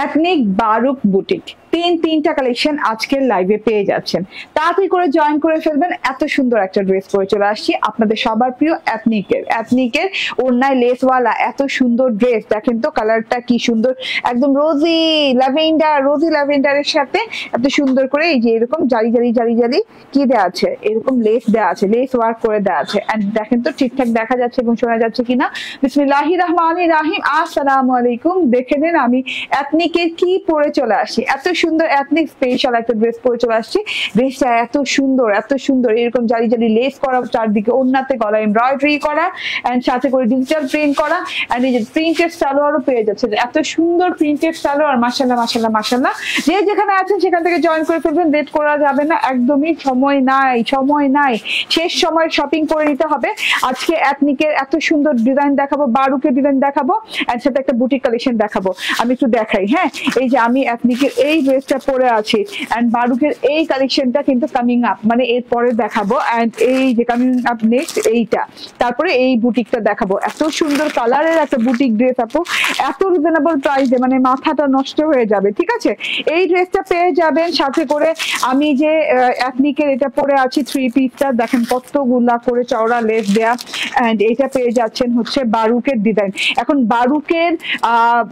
Ethnic বারুক boutique তিনটা collection আজকের লাইভে পেয়ে যাচ্ছেন। তাড়াতাড়ি করে জয়েন করে ফেলবেন। এত সুন্দর একটা ড্রেস পরে চলে আসছি আপনাদের সবার প্রিয় এথনিকের ওড়নায় লেসওয়ালা এত সুন্দর ড্রেস। দেখেন তো কালারটা কি সুন্দর, একদম রোজি ল্যাভেন্ডারের সাথে এত সুন্দর করে এই যে এরকম জারি কি দেওয়া আছে, এরকম লেস দেওয়া আছে, লেস ওয়ার্ক করে দেওয়া আছে। এন্ড দেখেন তো ঠিকঠাক দেখা যাচ্ছে এবং শোনা যাচ্ছে কিনা। বিসমিল্লাহির রহমানির রহিম। আসসালামু আলাইকুম। দেখে নেন আমি এথনিকের কি পরে চলে আসছি। এত সুন্দর এথনিক স্পেশাল একটা ড্রেস পরে চলে আসছি। ড্রেসটা এত সুন্দর এরকম জারি লেস করা, চারদিকে ওড়নাতে গলা এমব্রয়ডারি করা এন্ড সাথে করে ডিজিটাল প্রিন্ট করা এন্ড এই যে প্রিন্টেড সালোয়ারও পেয়ে যাচ্ছে। এত সুন্দর প্রিন্টেড সালোয়ার, মাশাআল্লাহ। যে যেখানে আছেন সেখান থেকে জয়েন করে ফেলবেন। লেট করা যাবে না, একদমই সময় নাই। শেষ সময় শপিং করে নিতে হবে। আজকে এথনিকের এত সুন্দর ডিজাইন দেখাবো, বারুকের ডিজাইন দেখাবো এন্ড সাথে একটা বুটিক কালেকশন দেখাবো। আমি একটু দেখাই। হ্যাঁ, এই যে আমি এথনিকের এই ড্রেসটা পরে আছি এন্ড বারুকের এই কালেকশনটা কিন্তু কামিং আপ, মানে এর পরে দেখাবো। এন্ড এই যে কামিং আপ নেক্সট এইটা, তারপরে এই বুটিকটা দেখাবো। এত সুন্দর কালারের একটা বুটিক ড্রেস আপু, এত রিজনেবল প্রাইসে, মানে মাথাটা নষ্ট হয়ে যাবে। ঠিক আছে, এই ড্রেসটা পেয়ে যাবেন সাথে করে। আমি যে এথনিকের এটা পরে আছি থ্রি পিসটা, দেখেন কতগুলা করে চওড়া লেস দেয়া এন্ড এটা পেয়ে যাচ্ছেন হচ্ছে বারুকের ডিজাইন। এখন বারুকের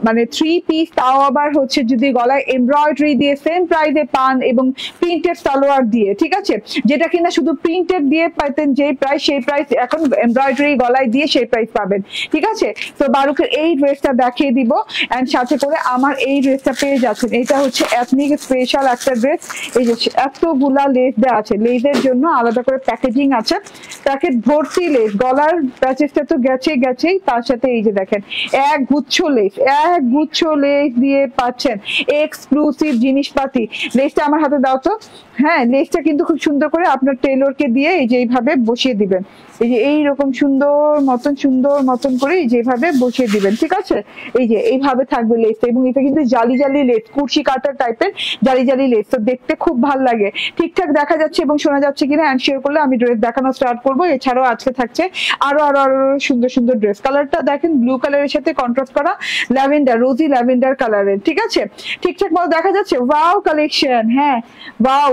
মানে থ্রি পিস, তাও আবার হচ্ছে যদি গলায় এমব্রয়ডারি দিয়ে সেম প্রাইসে পান এবং প্রিন্টেড সালোয়ার দিয়ে। ঠিক আছে, যেটা কিনা শুধু প্রিন্টেড দিয়ে পাইতেন যে প্রাইস, সেই প্রাইস এখন এমব্রয়ডারি গলায় দিয়ে সেই প্রাইস পাবেন। ঠিক আছে, তো বারুকের এই ড্রেসটা দেখিয়ে দিব এন্ড সাথে করে আমার এই ড্রেসটা পেয়ে যাচ্ছেন। এটা হচ্ছে এথনিক স্পেশাল একটা ড্রেস। এই যে এতগুলা লেস দেওয়া আছে, লেসের জন্য আলাদা করে প্যাকেজিং আছে, প্যাকেট ভর্তি লেস। গলার প্যাচেসটা তো গেছেই, তার সাথে এই যে দেখেন এক গুচ্ছ লেস দিয়ে পাচ্ছেন এক্সক্লুসিভ জিনিসপাতি। লেসটা আমার হাতে দাও তো। হ্যাঁ, লেসটা কিন্তু খুব সুন্দর করে আপনার টেলরকে দিয়ে এই যে এইভাবে বসিয়ে দিবেন। এই যে এইরকম সুন্দর মতন করে যেভাবে বসিয়ে দিবেন। ঠিক আছে, এই যে এইভাবে থাকবে লেসটা এবং এটা কিন্তু জালি লেস, কুর্সি কাটার টাইপের জালি লেস। তো দেখতে খুব ভালো লাগে। ঠিকঠাক দেখা যাচ্ছে এবং শোনা যাচ্ছে কিনা এন্ড শেয়ার করলে আমি ড্রেস দেখানো স্টার্ট করবো। এছাড়াও আজকে থাকছে আরো সুন্দর ড্রেস। কালারটা দেখেন ব্লু কালারের সাথে কন্ট্রাস্ট করা রোজি ল্যাভেন্ডার কালারের। ঠিক আছে, ঠিকঠাক মতো দেখা যাচ্ছে। Wow collection. হ্যাঁ,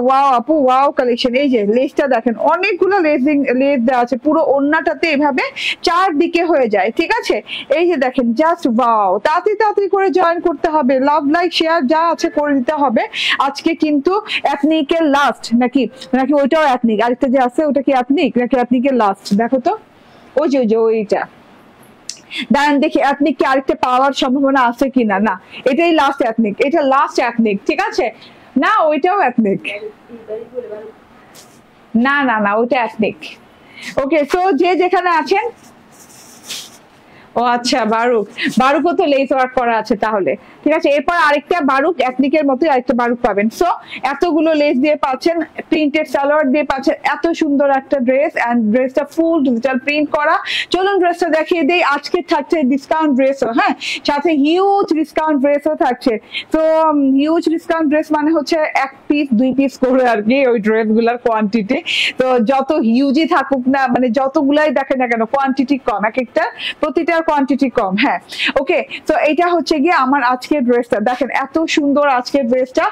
ওয়াও আপু, ওয়াও কালেকশন। এই যে লেসটা দেখেন, অনেকগুলো লেস দেওয়া আছে, পুরো ওড়নাটাতে এভাবে চারদিকে হয়ে যায়। ঠিক আছে, এই যে দেখেন জাস্ট ওয়াও। তাড়াতাড়ি করে জয়েন করতে হবে, লাভ লাইক শেয়ার যা আছে করে দিতে হবে। আজকে কিন্তু এথনিকের লাস্ট নাকি ওইটাও এথনিক, আরেকটা যে আছে ওটা কি এথনিক নাকি এথনিকের লাস্ট? দেখো তো, ওই যে ওইটা দাঁড়ান দেখি এথনিক কি আরেকটা পাওয়ার সম্ভাবনা আছে কিনা। না, এটাই লাস্ট এথনিক, এটা লাস্ট এথনিক। ঠিক আছে, না ওইটাও এথনিক, না ওইটা এথনিক। ওকে, সো যে যেখানে আছেন। ও আচ্ছা, বারুকও তো লেস ওয়ার্ক করা আছে তাহলে। ঠিক আছে, এরপর আরেকটা বারুক, এথনিকের মতোই আরেকটা বারুক পাবেন। সো এতগুলো লেস দিয়ে পাচ্ছেন, প্রিন্টেড সালোয়ার দিয়ে পাচ্ছেন, এত সুন্দর একটা ড্রেস এন্ড ড্রেসটা ফুল ডিজিটাল প্রিন্ট করা। চলুন ড্রেসটা দেখিয়ে দিই। আজকে থাকছে ডিসকাউন্ট ড্রেসও, হ্যাঁ, সাথে হিউজ ডিসকাউন্ট ড্রেসও থাকছে। তো হিউজ ডিসকাউন্ট ড্রেস মানে হচ্ছে এক পিস দুই পিস করে আর কি ওই ড্রেসগুলোর কোয়ান্টিটি। তো যত হিউজই থাকুক না, মানে যতগুলাই দেখে না কেন, কোয়ান্টিটি কম, এক একটা প্রতিটার কোয়ান্টিটি কম। হ্যাঁ, ওকে, তো এটা হচ্ছে গিয়ে আমার আজকের ড্রেসটা। দেখেন এত সুন্দর আজকের ড্রেসটা,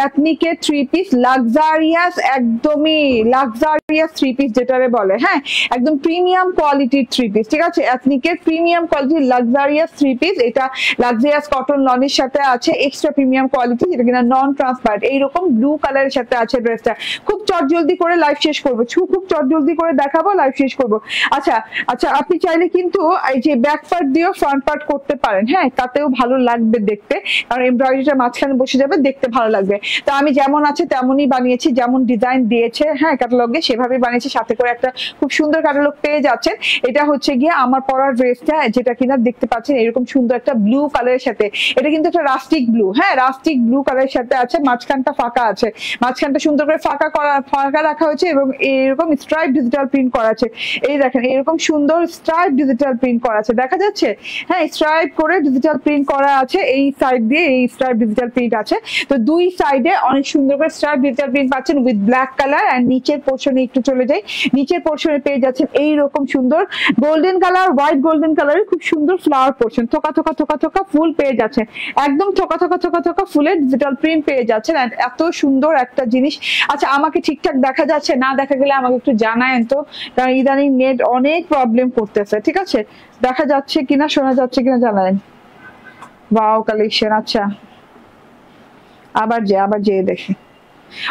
এথনিকের থ্রি পিস, লাক্সারিয়াস, একদমই লাক্সারিয়াস থ্রি পিস যেটারে বলে। হ্যাঁ, একদম প্রিমিয়াম কোয়ালিটির থ্রি পিস। ঠিক আছে, এথনিকের প্রিমিয়াম কোয়ালিটির লাক্সারিয়াস থ্রি পিস। এটা লাক্সারিয়াস কটন লনের সাথে আছে, এক্সট্রা প্রিমিয়াম কোয়ালিটি, যেটা কিনা নন ট্রান্সপারেন্ট। এইরকম ব্লু কালারের সাথে আছে ড্রেসটা। খুব চটজলদি করে লাইভ শেষ করবো, খুব চটজলদি করে দেখাবো, লাইভ শেষ করবো। আচ্ছা, আপনি চাইলে কিন্তু এই যে ব্যাক পার্ট দিয়েও ফ্রন্ট পার্ট করতে পারেন। হ্যাঁ, তাতেও ভালো লাগবে দেখতে, কারণ এমব্রয়ডারিটা মাঝখানে বসে যাবে, দেখতে ভালো লাগবে। তো আমি যেমন আছে তেমনই বানিয়েছি, যেমন ডিজাইন দিয়েছে হ্যাঁ ক্যাটালগে সেভাবে বানিয়েছি। সাথে করে একটা খুব সুন্দর ক্যাটালগ পেয়ে যাচ্ছেন। এটা হচ্ছে গিয়ে আমার পরার ড্রেসটা, যেটা কিনা দেখতে পাচ্ছেন এরকম সুন্দর একটা ব্লু কালারের সাথে। এটা কিন্তু একটা রাস্টিক ব্লু, হ্যাঁ রাস্টিক ব্লু কালারের সাথে আছে, মাঝখানটা ফাঁকা আছে, মাঝখানটা সুন্দর করে ফাঁকা রাখা হয়েছে এবং এরকম স্ট্রাইপ ডিজিটাল প্রিন্ট করা আছে। এই দেখেন এরকম সুন্দর স্ট্রাইপ ডিজিটাল প্রিন্ট করা আছে, দেখা যাচ্ছে? হ্যাঁ, স্ট্রাইপ করে ডিজিটাল প্রিন্ট করা আছে, এই সাইড দিয়ে এই স্ট্রাইপ ডিজিটাল প্রিন্ট আছে। তো দুই সাইডে অনেক সুন্দর করে স্ট্রাইপ ডিজিটাল প্রিন্ট পাচ্ছেন উইথ ব্ল্যাক কালার। অ্যান্ড নিচের পোর্শনে একটু চলে যাই, নিচের পোর্শনে পেয়ে যাচ্ছেন এইরকম সুন্দর গোল্ডেন কালার, হোয়াইট গোল্ডেন কালারের খুব সুন্দর ফ্লাওয়ার পোর্শন, থোকা থোকা থোকা থোকা ফুল পেয়ে যাচ্ছেন, একদম থোকা থোকা থোকা থোকা ফুলের ডিজিটাল প্রিন্ট পেয়ে যাচ্ছেন। এন্ড এত সুন্দর একটা জিনিস। আচ্ছা, আমাকে ঠিকঠাক দেখা যাচ্ছে? না দেখা গেলে আমাকে একটু জানায়েন তো, কারণ ইদানিং নেট অনেক প্রবলেম করতেছে। ঠিক আছে, দেখা যাচ্ছে কিনা, শোনা যাচ্ছে কিনা জানালেন। Wow collection. আচ্ছা, আবার যে দেখি।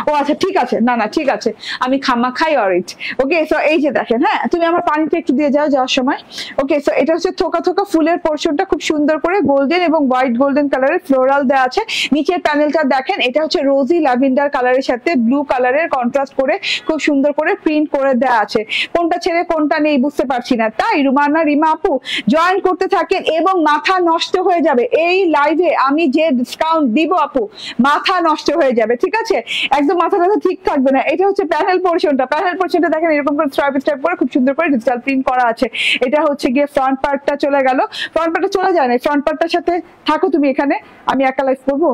ও আচ্ছা, ঠিক আছে, না না ঠিক আছে, আমি খামা খাই অরিট। ওকে, সো এই যে দেখেন, হ্যাঁ তুমি আমার পানিটা একটু দিয়ে যাও যাওয়ার সময়। ওকে, সো এটা হচ্ছে থোকা থোকা ফুলের পোর্শনটা খুব সুন্দর করে গোল্ডেন এবং হোয়াইট গোল্ডেন কালারের ফ্লোরাল দেওয়া আছে। নিচের প্যানেলটা দেখেন, এটা হচ্ছে রোজি ল্যাভেন্ডার কালারের সাথে ব্লু কালারের কন্ট্রাস্ট করে খুব সুন্দর করে প্রিন্ট করে দেওয়া আছে। কোনটা ছেড়ে কোনটা নেই বুঝতে পারছি না, তাই রুমানা রিমা আপু জয়েন করতে থাকেন এবং মাথা নষ্ট হয়ে যাবে। এই লাইভে আমি যে ডিসকাউন্ট দিব আপু, মাথা নষ্ট হয়ে যাবে। ঠিক আছে, একদম মাথা ঠিক থাকবে না। এটা হচ্ছে প্যানেল পোর্শনটা, প্যানেল পোর্শনটা দেখেন এরকম করে স্ট্রাইপ স্ট্রাইপ করে খুব সুন্দর করে ডিজিটাল প্রিন্ট করা আছে। এটা হচ্ছে গিয়ে ফ্রন্ট পার্টটা চলে গেল, ফ্রন্ট পার্টটা চলে যায় না, ফ্রন্ট পার্টটার সাথে থাকো তুমি এখানে, আমি একা লাইভ করবো।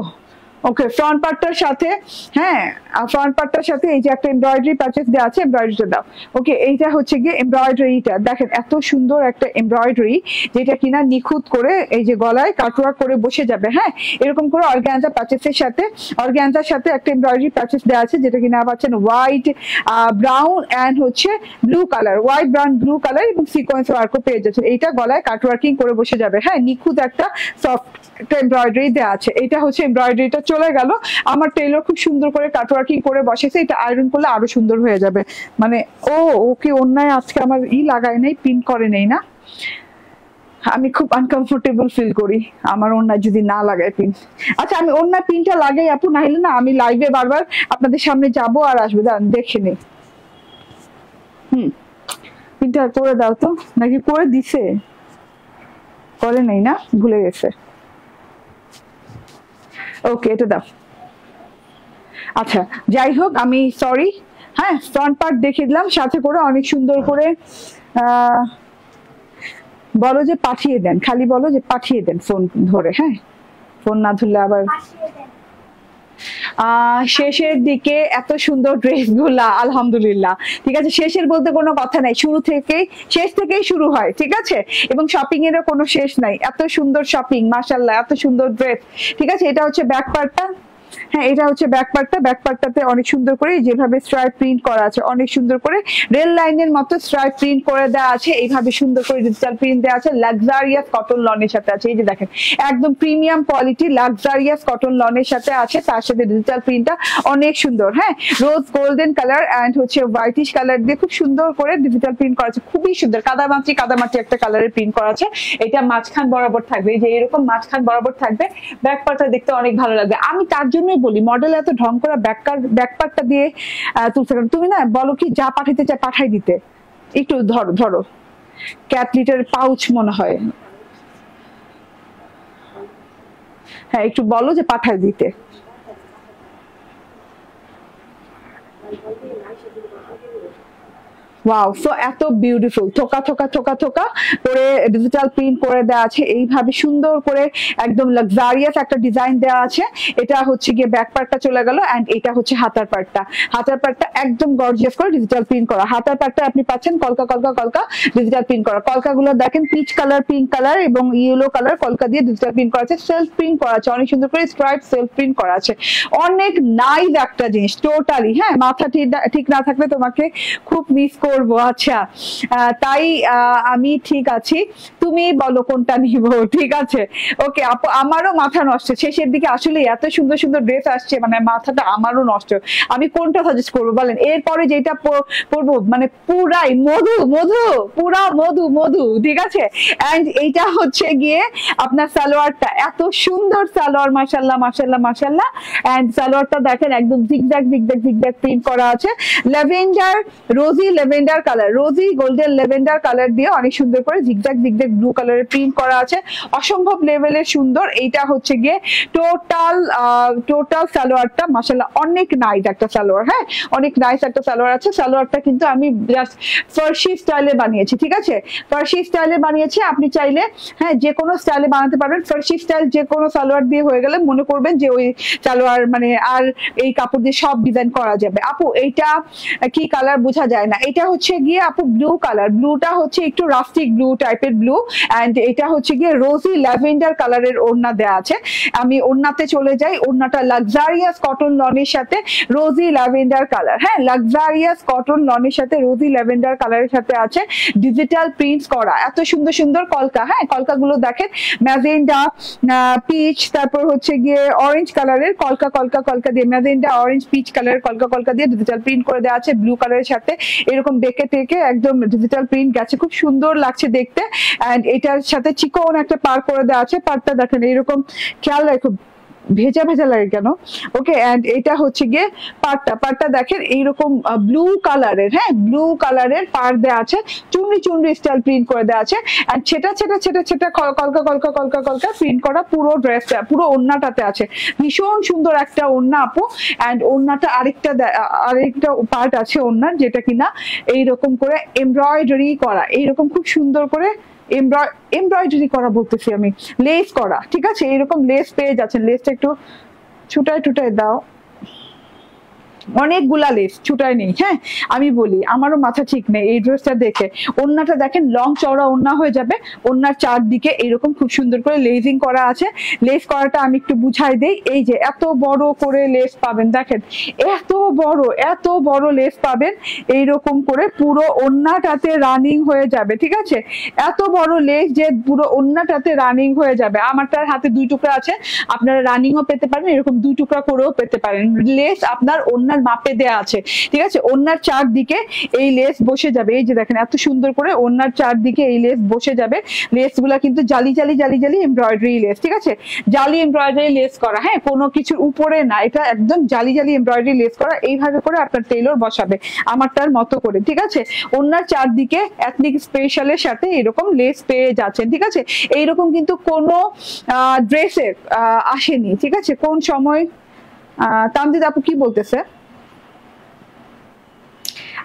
ওকে, ফ্রন্ট পার্টটার সাথে, হ্যাঁ ফ্রন্ট পার্টটার সাথে এই যে একটা এমব্রয়ডারি প্যাচেস দেওয়া আছে, এমব্রয়ডারিটা দাও। ওকে, এইটা হচ্ছে গিয়ে এমব্রয়ডারিটা দেখেন, এত সুন্দর একটা এমব্রয়ডারি, যেটা কিনা নিখুঁত করে এই যে গলায় কাটওয়ার্ক করে বসে যাবে। হ্যাঁ, এরকম করে অর্গানজা প্যাচেসের সাথে, অর্গানজার সাথে একটা এমব্রয়ডারি প্যাচেস দেওয়া আছে, যেটা কিনা পাচ্ছেন হোয়াইট ব্রাউন অ্যান্ড হচ্ছে blue colour, white brown blue colour এবং সিকোয়েন্স ওয়ার্কও পেয়ে যাচ্ছে। এইটা গলায় কাটওয়ার্কিং করে বসে যাবে। হ্যাঁ, নিখুঁত একটা সফট একটা এমব্রয়ডারি দেওয়া আছে। এটা হচ্ছে এমব্রয়ডারিটা চলে গেল। আমার টেলর খুব সুন্দর করে কাটওয়ার্কিং করে বসেছে, এটা আয়রন করলে আরো সুন্দর হয়ে যাবে। মানে ওকে অন্যায় আজকে আমার লাগায় নেই, পিন করে নেই না, আমি খুব আনকমফোর্টেবল ফিল করি আমার অন্যায় যদি না লাগায় পিন। আচ্ছা, আমি অন্যায় পিনটা লাগাই আপু, না হলে না আমি লাইভে বারবার আপনাদের সামনে যাবো আর আসবো, দেখে নেই। পিনটা করে দাও তো, নাকি করে দিছে? করে নেই না, ভুলে গেছে। ওকে, এটা দাও। আচ্ছা, যাই হোক, আমি সরি। হ্যাঁ, ফ্রন্ট পার্ট দেখিয়ে দিলাম, সাথে করে অনেক সুন্দর করে বলো যে পাঠিয়ে দেন, খালি বলো যে পাঠিয়ে দেন ফোন ধরে। হ্যাঁ, ফোন না ধরলে আবার। শেষের দিকে এত সুন্দর ড্রেস গুলা, আলহামদুলিল্লাহ। ঠিক আছে, শেষের বলতে কোনো কথা নাই, শুরু থেকেই শেষ থেকেই শুরু হয়। ঠিক আছে, এবং শপিং এরও কোনো শেষ নাই, এত সুন্দর শপিং, মাশাআল্লাহ, এত সুন্দর ড্রেস। ঠিক আছে, এটা হচ্ছে ব্যাক পার্টটা। হ্যাঁ, এটা হচ্ছে ব্যাক পার্টটা, ব্যাক পার্টটাতে অনেক সুন্দর করে যেভাবে স্ট্রাইপ প্রিন্ট করা আছে, অনেক সুন্দর করে রেল লাইনের মতো স্ট্রাইপ প্রিন্ট করে দেওয়া আছে, এইভাবে সুন্দর করে ডিজিটাল প্রিন্ট দেওয়া আছে, লাক্সারিয়াস কটন লনের সাথে আছে। এই যে দেখেন, একদম প্রিমিয়াম কোয়ালিটি লাক্সারিয়াস কটন লনের সাথে আছে, তার সাথে ডিজিটাল প্রিন্টটা অনেক সুন্দর। হ্যাঁ, রোজ গোল্ডেন কালার অ্যান্ড হচ্ছে হোয়াইটিশ কালার দিয়ে খুব সুন্দর করে ডিজিটাল প্রিন্ট করা আছে, খুবই সুন্দর। কাদামাটি একটা কালারের প্রিন্ট করা আছে। এটা মাঝখান বরাবর থাকবে, এই যে এরকম মাঝখান বরাবর থাকবে। ব্যাক পার্টটা দেখতে অনেক ভালো লাগবে। আমি তার জন্যই বলি, মডেল এত ঢং করা ব্যাক পার্টটা দিয়ে তুলতে, তুমি না বলো কি যা পাঠাইতে চাই পাঠাই দিতে। একটু ধরো ক্যাট লিটার পাউচ মনে হয়, হ্যাঁ একটু বলো যে পাঠাই দিতে। ওয়াও, সো এত বিউটিফুল, থোকা থোকা থোকা থোকা করে ডিজিটাল প্রিন্ট করে দেওয়া আছে, এইভাবে সুন্দর করে একদম লাক্সারিয়াস একটা ডিজাইন দেওয়া আছে। এটা হচ্ছে গিয়ে ব্যাক পার্টটা চলে গেল, এন্ড এটা হচ্ছে হাতার পার্টটা। হাতার পার্টটা একদম গর্জিয়াস করে ডিজিটাল প্রিন্ট করা। হাতার পার্টটা আপনি পাচ্ছেন কলকা কলকা কলকা ডিজিটাল প্রিন্ট করা। কলকাগুলো দেখেন পিচ কালার, পিঙ্ক কালার এবং ইয়েলো কালার কলকা দিয়ে ডিজিটাল প্রিন্ট করা আছে, সেলফ প্রিন্ট করা আছে, অনেক সুন্দর করে স্ট্রাইপ সেলফ প্রিন্ট করা আছে। অনেক নাইস একটা জিনিস টোটালি। হ্যাঁ, মাথা ঠিক না থাকলে তোমাকে খুব মিস করবো। আচ্ছা, তাই আমি ঠিক আছি, তুমি বলো কোনটা নিব। ঠিক আছে, ওকে আপু, আমারও মাথা নষ্ট শেষের দিকে, আসলে এত সুন্দর সুন্দর ড্রেস আসছে, মানে মাথাটা আমারও নষ্ট। আমি কোনটা সাজেস্ট করবো বলেন? এরপরে যেটা পরবো মানে পুরাই মধু মধু, পুরা মধু মধু। ঠিক আছে, এন্ড এইটা হচ্ছে গিয়ে আপনার সালোয়ারটা, এত সুন্দর সালোয়ার, মাশাআল্লাহ মাশাআল্লাহ মাশাআল্লাহ। এন্ড সালোয়ারটা দেখেন একদম জিগজ্যাগ জিগজ্যাগ জিগজ্যাগ প্রিন্ট করা আছে, ল্যাভেন্ডার, রোজি ল্যাভেন্ডার ল্যাভেন্ডার কালার, রোজি গোল্ডেন ল্যাভেন্ডার কালার দিয়ে অনেক সুন্দর করে জিগজ্যাগ জিগজ্যাগ ব্লু কালারের প্রিন্ট করা আছে, অসম্ভব লেভেলের সুন্দর। এইটা হচ্ছে গিয়ে টোটাল সালোয়ারটা মাশাআল্লাহ অনেক নাইস একটা সালোয়ার। হ্যাঁ, অনেক নাইস একটা সালোয়ার আছে। সালোয়ারটা কিন্তু আমি জাস্ট ফার্সি স্টাইলে বানিয়েছি, ঠিক আছে, ফার্সি স্টাইলে বানিয়েছি। আপনি চাইলে হ্যাঁ যে কোনো স্টাইলে বানাতে পারবেন। ফার্সি স্টাইল যে কোনো সালোয়ার দিয়ে হয়ে গেলে মনে করবেন যে ওই সালোয়ার মানে আর এই কাপড় দিয়ে সব ডিজাইন করা যাবে। আপু এইটা কি কালার বোঝা যায় না, এটা হচ্ছে গিয়ে আপু ব্লু কালার, ব্লুটা হচ্ছে একটু রাস্টিক ব্লু টাইপের ব্লু, এন্ড এটা হচ্ছে গিয়ে রোজি ল্যাভেন্ডার কালারের ওড়না দেওয়া আছে। আমি ওড়নাতে চলে যাই। ওড়নাটা লাক্সারিয়াস কটন লনের সাথে রোজি ল্যাভেন্ডার কালার। হ্যাঁ, লাক্সারিয়াস কটন লনের সাথে রোজি ল্যাভেন্ডার কালারের সাথে আছে ডিজিটাল প্রিন্টস করা, এত সুন্দর সুন্দর কলকা। হ্যাঁ, কলকাগুলো দেখেন, ম্যাজেন্ডা, পিচ, তারপর হচ্ছে গিয়ে অরেঞ্জ কালারের কলকা কলকা কলকা দিয়ে, ম্যাজেন্ডা অরেঞ্জ পিচ কালারের কলকা কলকা দিয়ে ডিজিটাল প্রিন্ট করে দেওয়া আছে। ব্লু কালারের সাথে এরকম বেঁকে টেকে একদম ডিজিটাল প্রিন্ট গেছে, খুব সুন্দর লাগছে দেখতে। এন্ড এটার সাথে চিকন একটা পার করে দেওয়া আছে। পারটা দেখেন এইরকম, খেয়াল রাখো ভেজা ভেজা লাগে কেন। ওকে, এন্ড এটা হচ্ছে গিয়ে পারটা দেখেন এইরকম ব্লু কালারের, হ্যাঁ ব্লু কালারের পার দেওয়া আছে, চুনরি চুনরি স্টাইল প্রিন্ট করে দেওয়া আছে। এন্ড ছেটা ছেটা ছেটা ছেটা কলকা কলকা কলকা কলকা প্রিন্ট করা পুরো ড্রেসটা, পুরো ওড়নাটাতে আছে। ভীষণ সুন্দর একটা ওড়না আপু। এন্ড ওড়নাটা আরেকটা পার্ট আছে ওড়নার, যেটা কিনা এইরকম করে এমব্রয়ডারি করা, এইরকম খুব সুন্দর করে এমব্রয়ডারি করা বলতেছি আমি, লেস করা, ঠিক আছে। এরকম লেস পেয়ে যাচ্ছেন। লেসটা একটু ছুটায় টুটায় দাও, অনেকগুলা লেস ছুটায় নেই। হ্যাঁ, আমি বলি আমারও মাথা ঠিক নেই এই ড্রেসটা দেখে। ওড়নাটা দেখেন লং চওড়া ওড়না হয়ে যাবে, ওড়নার চারদিকে এইরকম খুব সুন্দর করে লেজিং করা আছে। লেস করাটা আমি একটু বুঝাই দেই, এই যে এত বড় করে লেস পাবেন, দেখেন এত বড় লেস পাবেন, এইরকম করে পুরো ওড়নাটাতে রানিং হয়ে যাবে, ঠিক আছে। এত বড় লেস যে পুরো ওড়নাটাতে রানিং হয়ে যাবে। আমারটার হাতে 2 টুকরা আছে, আপনারা রানিংও পেতে পারেন, এরকম 2 টুকরা করেও পেতে পারেন। লেস আপনার ওড়নার মাপে দেয়া আছে, ঠিক আছে। ওড়নার চারদিকে এই লেস বসে যাবে, এই যে দেখেন এত সুন্দর করে ওড়নার চারদিকে এই লেস বসে যাবে। লেস গুলা কিন্তু জালি জালি জালি জালি এমব্রয়ডারি লেস, ঠিক আছে, জালি এমব্রয়ডারি লেস করা। হ্যাঁ, কোনো কিছুর উপরে না, এটা একদম জালি জালি এমব্রয়ডারি লেস করা। এইভাবে করে আপনার টেইলর বসাবে আমারটার মতো করে, ঠিক আছে। ওড়নার চারদিকে এথনিক স্পেশালের সাথে এরকম লেস পেয়ে যাচ্ছেন, ঠিক আছে। এইরকম কিন্তু কোনো ড্রেসের আসেনি, ঠিক আছে। কোন সময় তামজিদ আপু কি বলতেছে?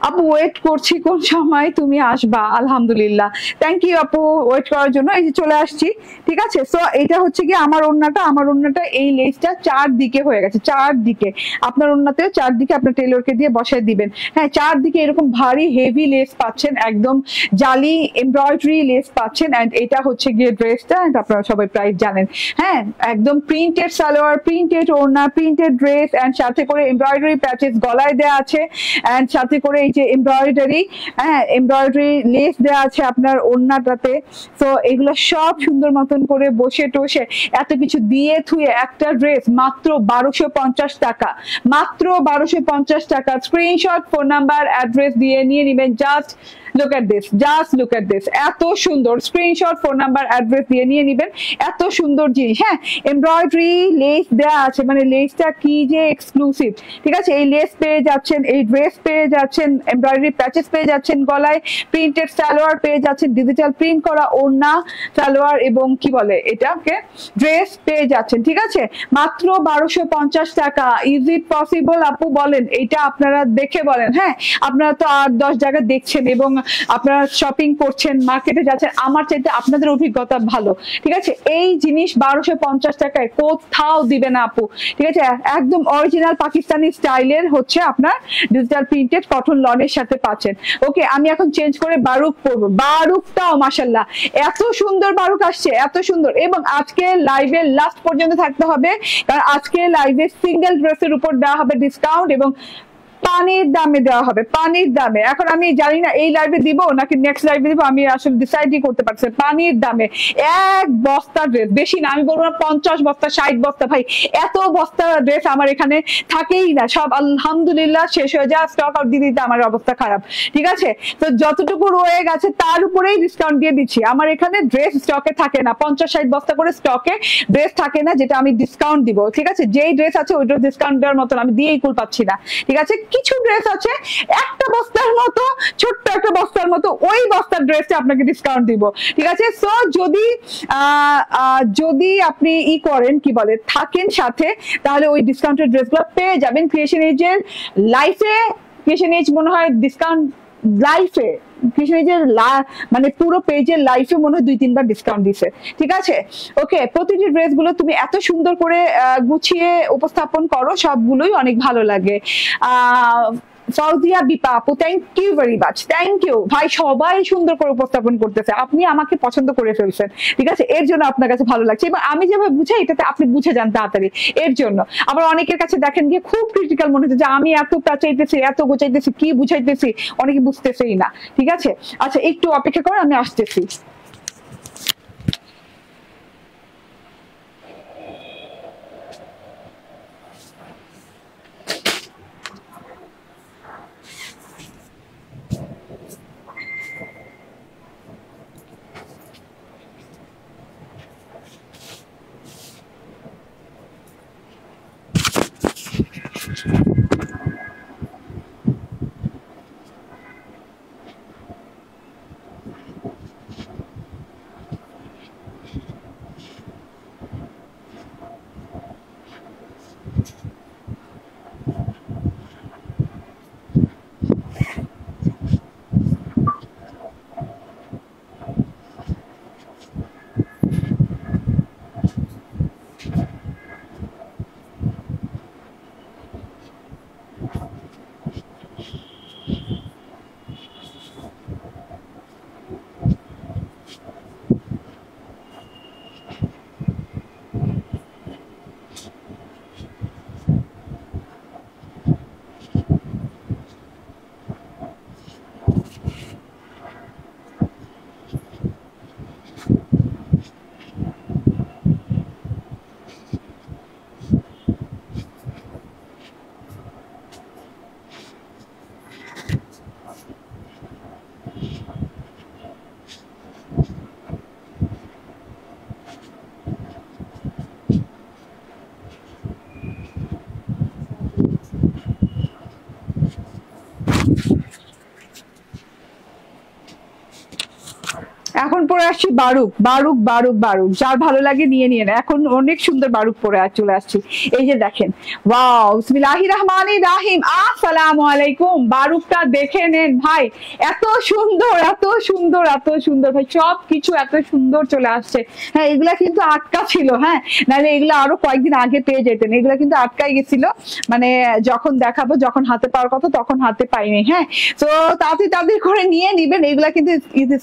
আপু ওয়েট করছি কোন সময় তুমি আসবা। আলহামদুলিল্লাহ, থ্যাংক ইউ আপু ওয়েট করার জন্য। এই যে চলে আসছি, ঠিক আছে। সো এটা হচ্ছে কি আমার ওড়নাটা এই লেসটা চারদিকে হয়ে গেছে, চারদিকে আপনার ওড়নাতেও চারদিকে আপনার টেলরকে দিয়ে বসায় দিবেন। হ্যাঁ, চারদিকে এরকম ভারী হেভি লেস পাচ্ছেন, একদম জালি এমব্রয়ডারি লেস পাচ্ছেন। এন্ড এটা হচ্ছে গিয়ে ড্রেসটা, এন্ড আপনারা সবাই প্রাইস জানেন। হ্যাঁ, একদম প্রিন্টেড সালোয়ার, প্রিন্টেড ওড়না, প্রিন্টেড ড্রেস, এন্ড সাথে করে এমব্রয়ডারি প্যাচেস গলায় দেওয়া আছে, এন্ড সাথে করে এই যে এমব্রয়ডারি, হ্যাঁ এমব্রয়ডারি লেস দেওয়া আছে আপনার ওড়নাটাতে। তো এগুলো সব সুন্দর মতন করে বসে টসে এত কিছু দিয়ে থুয়ে একটা ড্রেস মাত্র 1250 টাকা, মাত্র 1250 টাকা। স্ক্রিনশট, ফোন নাম্বার, অ্যাড্রেস দিয়ে নিয়ে নেবেন। Just look at this, just look at this, এত সুন্দর। স্ক্রিনশট, ফোন নাম্বার, অ্যাড্রেস দিয়ে নিয়ে নেবেন। এত সুন্দর জিনিস। হ্যাঁ, এমব্রয়ডারি লেস দেওয়া আছে, মানে লেসটা কি যে এক্সক্লুসিভ, ঠিক আছে। এই লেস পেয়ে যাচ্ছেন, এই ড্রেস পেয়ে যাচ্ছেন, এমব্রয়ডারি প্যাচেস পেয়ে যাচ্ছেন গলায়, প্রিন্টেড সালোয়ার পেয়ে যাচ্ছেন, ডিজিটাল প্রিন্ট করা ওড়না, সালোয়ার এবং কি বলে এটাকে ড্রেস পেয়ে যাচ্ছেন, ঠিক আছে। মাত্র 1250 টাকা। ইজ ইট পসিবল আপু বলেন? এটা আপনারা দেখে বলেন। হ্যাঁ, আপনারা তো 8-10 জায়গা দেখছেন এবং আপনারা শপিং করছেন, মার্কেটে যাচ্ছেন, আমার চাইতে আপনাদের অভিজ্ঞতা ভালো, ঠিক আছে। এই জিনিস 1250 টাকায় কোথাও দিবে না আপু, ঠিক আছে। একদম অরিজিনাল পাকিস্তানি স্টাইলের হচ্ছে আপনার ডিজিটাল প্রিন্টেড কটন লনের সাথে পাচ্ছেন। ওকে, আমি এখন চেঞ্জ করে বারুক পরবো। বারুকটাও মাশাআল্লাহ এত সুন্দর বারুক আসছে, এত সুন্দর। এবং আজকে লাইভে লাস্ট পর্যন্ত থাকতে হবে, কারণ আজকে লাইভে সিঙ্গেল ড্রেসের উপর দেওয়া হবে ডিসকাউন্ট এবং পানির দামে দেওয়া হবে, পানির দামে। এখন আমি জানি না এই লাইভে দিব নাকি নেক্সট লাইভে দিব, আমি আসলে ডিসাইডই করতে পারছি। পানির দামে এক বস্তা ড্রেস, বেশি না, আমি বলবো না 50 বস্তা 60 বস্তা, ভাই এত বস্তা ড্রেস আমার এখানে থাকেই না, সব আলহামদুলিল্লাহ শেষ হয়ে যায়। স্টক আউট দিয়ে দিতে আমার অবস্থা খারাপ, ঠিক আছে। তো যতটুকু রয়ে গেছে তার উপরেই ডিসকাউন্ট দিয়ে দিচ্ছি। আমার এখানে ড্রেস স্টকে থাকে না, 50-60 বস্তা করে স্টকে ড্রেস থাকে না, যেটা আমি ডিসকাউন্ট দিব, ঠিক আছে। যেই ড্রেস আছে ওই ড্রেস ডিসকাউন্ট দেওয়ার মতন আমি দিয়েই কুল পাচ্ছি না, ঠিক আছে। কিছু ড্রেস আছে একটা বস্তার মতো, ছোট্ট একটা বস্তার মতো, ওই বস্তার ড্রেসটা আপনাকে ডিসকাউন্ট দিব, ঠিক আছে? সো যদি আপনি করেন কি বলে থাকেন সাথে, তাহলে ওই ডিসকাউন্টেড ড্রেসগুলো পেয়ে যাবেন ক্রিয়েশন এজের লাইফে। ক্রিয়েশন এজ মনে হয় ডিসকাউন্ট লাইফে, ক্রিয়েশন এজের মানে পুরো পেজের লাইফে মনে হয় 2-3 বার ডিসকাউন্ট দিছে, ঠিক আছে? ওকে, প্রতিটি ড্রেস গুলো তুমি এত সুন্দর করে গুছিয়ে উপস্থাপন করো, সবগুলোই অনেক ভালো লাগে। ফাউজিয়া বিপা আপু, thank you very much, thank you ভাই। সবাই সুন্দর করে উপস্থাপন করতেছে, আপনি আমাকে পছন্দ করে ফেলছেন, ঠিক আছে? এর জন্য আপনার কাছে ভালো লাগছে, এবং আমি যেভাবে বুঝাই এটাতে আপনি বুঝে যান তাড়াতাড়ি, এর জন্য। আবার অনেকের কাছে দেখেন গিয়ে খুব ক্রিটিক্যাল মনে হচ্ছে যে আমি এত পেঁচাইতেছি, এত গোছাইতেছি, কি বুঝাইতেছি, অনেকে বুঝতেছেই না, ঠিক আছে? আচ্ছা, একটু অপেক্ষা করে, আমি আসতেছি। এখন পরে আসছি বারুক, বারুক বারুক বারুক, যার ভালো লাগে নিয়ে নিয়ে না। এখন অনেক সুন্দর বারুক পরে চলে আসছি। এই যে দেখেন, ওয়াও, বিসমিল্লাহির রহমানির রহিম, আসসালামু আলাইকুম। বারুকটা দেখে নেন ভাই, এত সুন্দর, এত সুন্দর, এত সুন্দর ভাই, সব কিছু এত সুন্দর চলে আসছে। হ্যাঁ, এগুলা কিন্তু আটকা ছিল, হ্যাঁ, নাহলে এগুলো আরো কয়েকদিন আগে পেয়ে যেতেন। এগুলা কিন্তু আটকাই গেছিল, মানে যখন দেখাবো, যখন হাতে পাওয়ার কথা তখন হাতে পাইনি। হ্যাঁ, তো তাড়াতাড়ি করে নিয়ে নিবেন। এগুলা কিন্তু